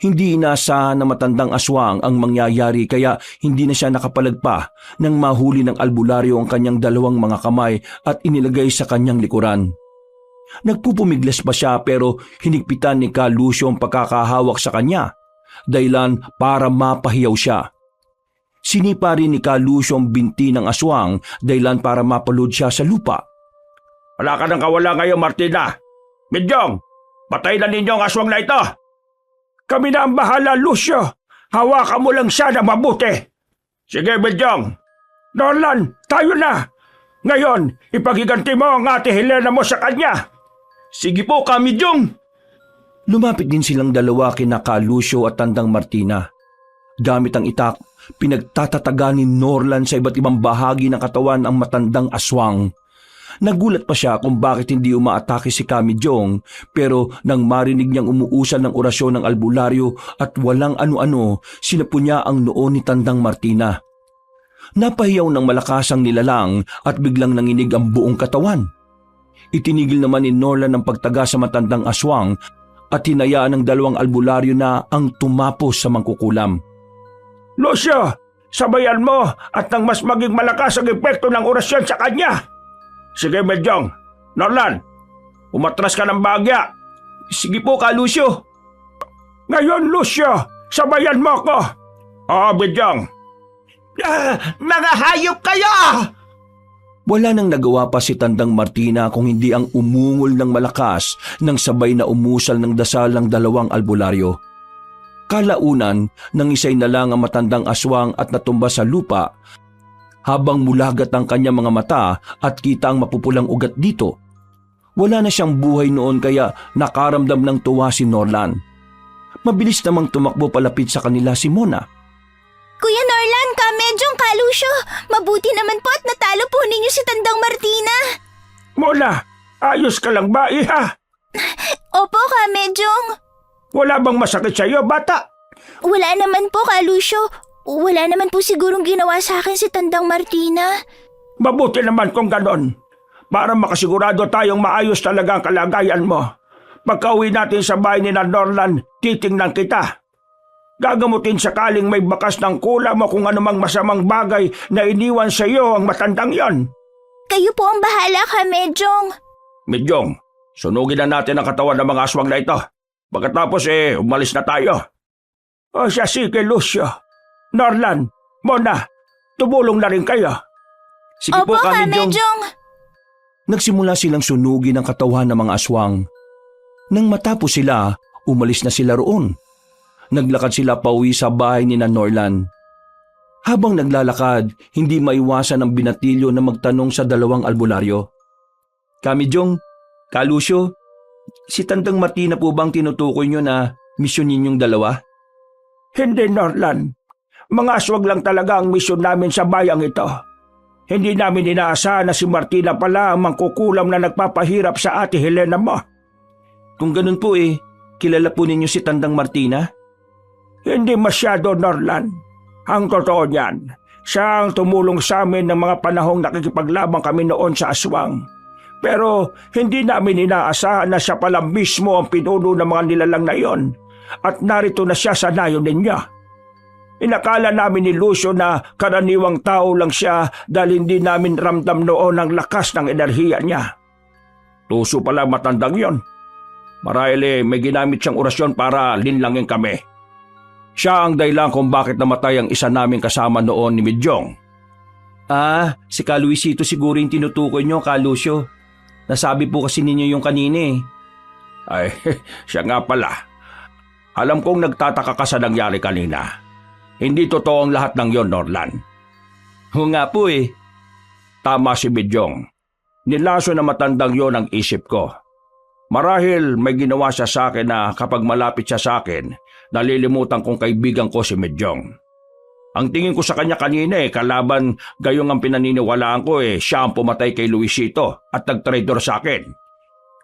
B: Hindi inaasahan na matandang aswang ang mangyayari kaya hindi na siya nakapalagpa nang mahuli ng albularyo ang kanyang dalawang mga kamay at inilagay sa kanyang likuran. Nagpupumiglas pa siya pero hinigpitan ni Kalusyo ang pagkakahawak sa kanya, dahilan para mapahiyaw siya. Sinipa rin ni Kalusyo ang binti ng aswang dahilan para mapalod siya sa lupa.
D: Wala ka nang kawala ngayon, Martina. Bidyong, patay na ninyo ang aswang na ito. Kami na ang bahala, Lucio. Hawakan mo lang siya na mabuti. Sige, Bidyong. Norlan, tayo na. Ngayon, ipagiganti mo ang ate Helena mo sa kanya.
A: Sige po, Kamidyong!
B: Lumapit din silang dalawa kina Ka Lucio at Tandang Martina. Gamit ang itak, pinagtatataga ni Norlan sa iba't ibang bahagi ng katawan ang matandang aswang. Nagulat pa siya kung bakit hindi umaatake si Kamidyong, pero nang marinig niyang umuusal ng orasyon ng albularyo at walang ano-ano, sinapo niya ang noo ni Tandang Martina. Napahiyaw ng malakas ang nilalang at biglang nanginig ang buong katawan. Itinigil naman ni Norlan ang pagtaga sa matandang aswang at hinayaan ng dalawang albularyo na ang tumapos sa mangkukulam.
D: Lucio, sabayan mo at nang mas maging malakas ang epekto ng orasyon sa kanya. Sige, Medyong. Norlan, umatras ka ng bahagya.
A: Sige po, Ka Lucio!
D: Ngayon, Lucio, sabayan mo ko. Oo, Medyong.
F: Mga hayop kayo!
B: Wala nang nagawa pa si Tandang Martina kung hindi ang umungol ng malakas nang sabay na umusal ng dasal ng dalawang albularyo. Kalaunan, nangisay na lang ang matandang aswang at natumba sa lupa habang mulagat ang kanyang mga mata at kita ang mapupulang ugat dito. Wala na siyang buhay noon kaya nakaramdam ng tuwa si Norlan. Mabilis namang tumakbo palapit sa kanila si Mona.
E: Kuya Norlan, Kamedyong, Kalusyo, mabuti naman po at natalo po ninyo si Tandang Martina.
D: Mona, ayos ka lang ba, iha?
E: Opo, Kamedyong.
D: Wala bang masakit sa iyo, bata?
E: Wala naman po, Kalusyo. Wala naman po sigurong ginawa sa akin si Tandang Martina.
D: Mabuti naman kung ganon. Para makasigurado tayong maayos talaga ang kalagayan mo. Pagka-uwi natin sa bahay ni Norlan, titingnan kita. Gagamutin sakaling may bakas ng kulam mo kung anumang masamang bagay na iniwan sa iyo ang matandang yon.
E: Kayo po ang bahala, Kamedyong.
D: Medyong, sunugin na natin ang katawan ng mga aswang na ito. Pagkatapos umalis na tayo. O siya, sige, Lucio. Norlan, Mona, tumulong na rin kayo.
A: Sige
E: Opo,
A: po, Kamidyong!
E: Kamedyong.
B: Nagsimula silang sunugin ang katawan ng mga aswang. Nang matapos sila, umalis na sila roon. Naglakad sila pauwi sa bahay ni Norlan. Habang naglalakad, hindi maiwasan ang binatilyo na magtanong sa dalawang albularyo. Kamidyong, Ka Lucio, si Tandang Martina po bang tinutukoy nyo na misyon ninyong dalawa?
D: Hindi, Norlan. Mga aswag lang talaga ang misyon namin sa bayang ito. Hindi namin inaasahan na si Martina pala ang mangkukulam na nagpapahirap sa ate Helena mo.
B: Kung ganun po kilala po ninyo si Tandang Martina?
D: Hindi masyado, Norlan. Ang totoo niyan, siya ang tumulong sa amin ng mga panahong nakikipaglabang kami noon sa aswang. Pero hindi namin inaasahan na siya pala mismo ang pinuno ng mga nilalang na iyon at narito na siya sa nayon ninyo. Inakala namin ni Lucio na karaniwang tao lang siya dahil hindi namin ramdam noon ang lakas ng enerhiya niya. Tuso pala matandang yon. Marahil may ginamit siyang orasyon para linlangin kami. Siya ang dahilan kung bakit namatay ang isa naming kasama noon ni Medyong.
B: Si Ka Luisito siguro yung tinutukoy nyo, Ka Lucio. Nasabi po kasi ninyo yung kanina
D: Ay, siya nga pala. Alam kong nagtataka ka sa nangyari kanina. Hindi totoo ang lahat ng yon, Norlan.
B: Oo nga po
D: Tama si Medyong. Nilaso na matandang yon ang isip ko. Marahil may ginawa siya sa akin na kapag malapit siya sa akin, nalilimutan kong kaibigan ko si Medyong. Ang tingin ko sa kanya kanina kalaban gayong ang pinaniniwalaan ko siya ang pumatay kay Luisito at nag-traitor sa akin.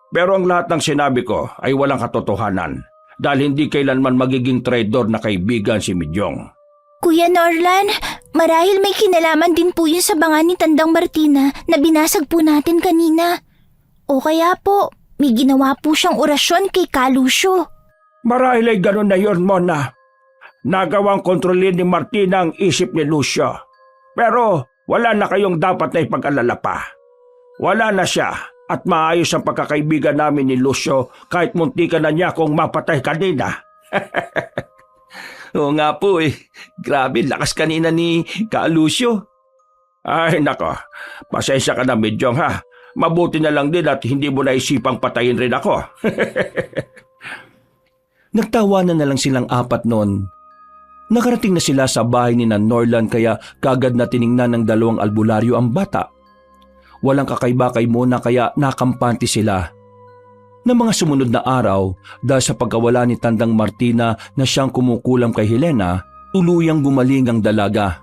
D: Pero ang lahat ng sinabi ko ay walang katotohanan dahil hindi kailanman magiging traitor na kaibigan si Medyong.
E: Kuya Norlan, marahil may kinalaman din po yun sa banga ni Tandang Martina na binasag po natin kanina. O kaya po, may ginawa po siyang orasyon kay Kalusyo.
D: Marahil ay ganun na yun, Mona. Nagawang kontrolin ni Martina ang isip ni Lucio. Pero wala na kayong dapat na ipag-alala pa. Wala na siya at maayos ang pagkakaibigan namin ni Lucio kahit muntikan na niya kung mapatay kanina.
B: Oo nga po Grabe, lakas kanina ni Ka Lucio.
D: Ay nako, pasensya ka na Medyong ha. Mabuti na lang din at hindi mo naisipang patayin rin ako.
B: Nagtawanan na lang silang apat noon. Nakarating na sila sa bahay ni Norlan kaya kagad na tiningnan ng dalawang albularyo ang bata. Walang kakaiba kay Mona kaya nakampante sila. Na mga sumunod na araw, dahil sa pagkawala ni Tandang Martina na siyang kumukulam kay Helena, tuluyang gumaling ang dalaga.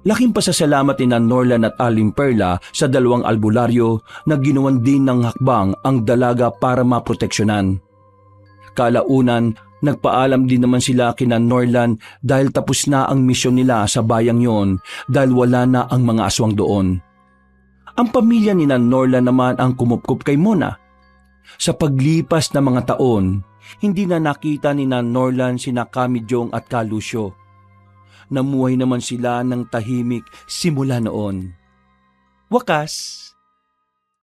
B: Laking pasasalamat ni Norlan at Aling Perla sa dalawang albularyo na ginawan din ng hakbang ang dalaga para maproteksyonan. Kalaunan, nagpaalam din naman sila kina Norlan dahil tapos na ang misyon nila sa bayang yon dahil wala na ang mga aswang doon. Ang pamilya ni Norlan naman ang kumupkup kay Mona. Sa paglipas na mga taon, hindi na nakita ni Norlan sina Kamijong at Kalusyo. Namuhay naman sila ng tahimik simula noon. Wakas.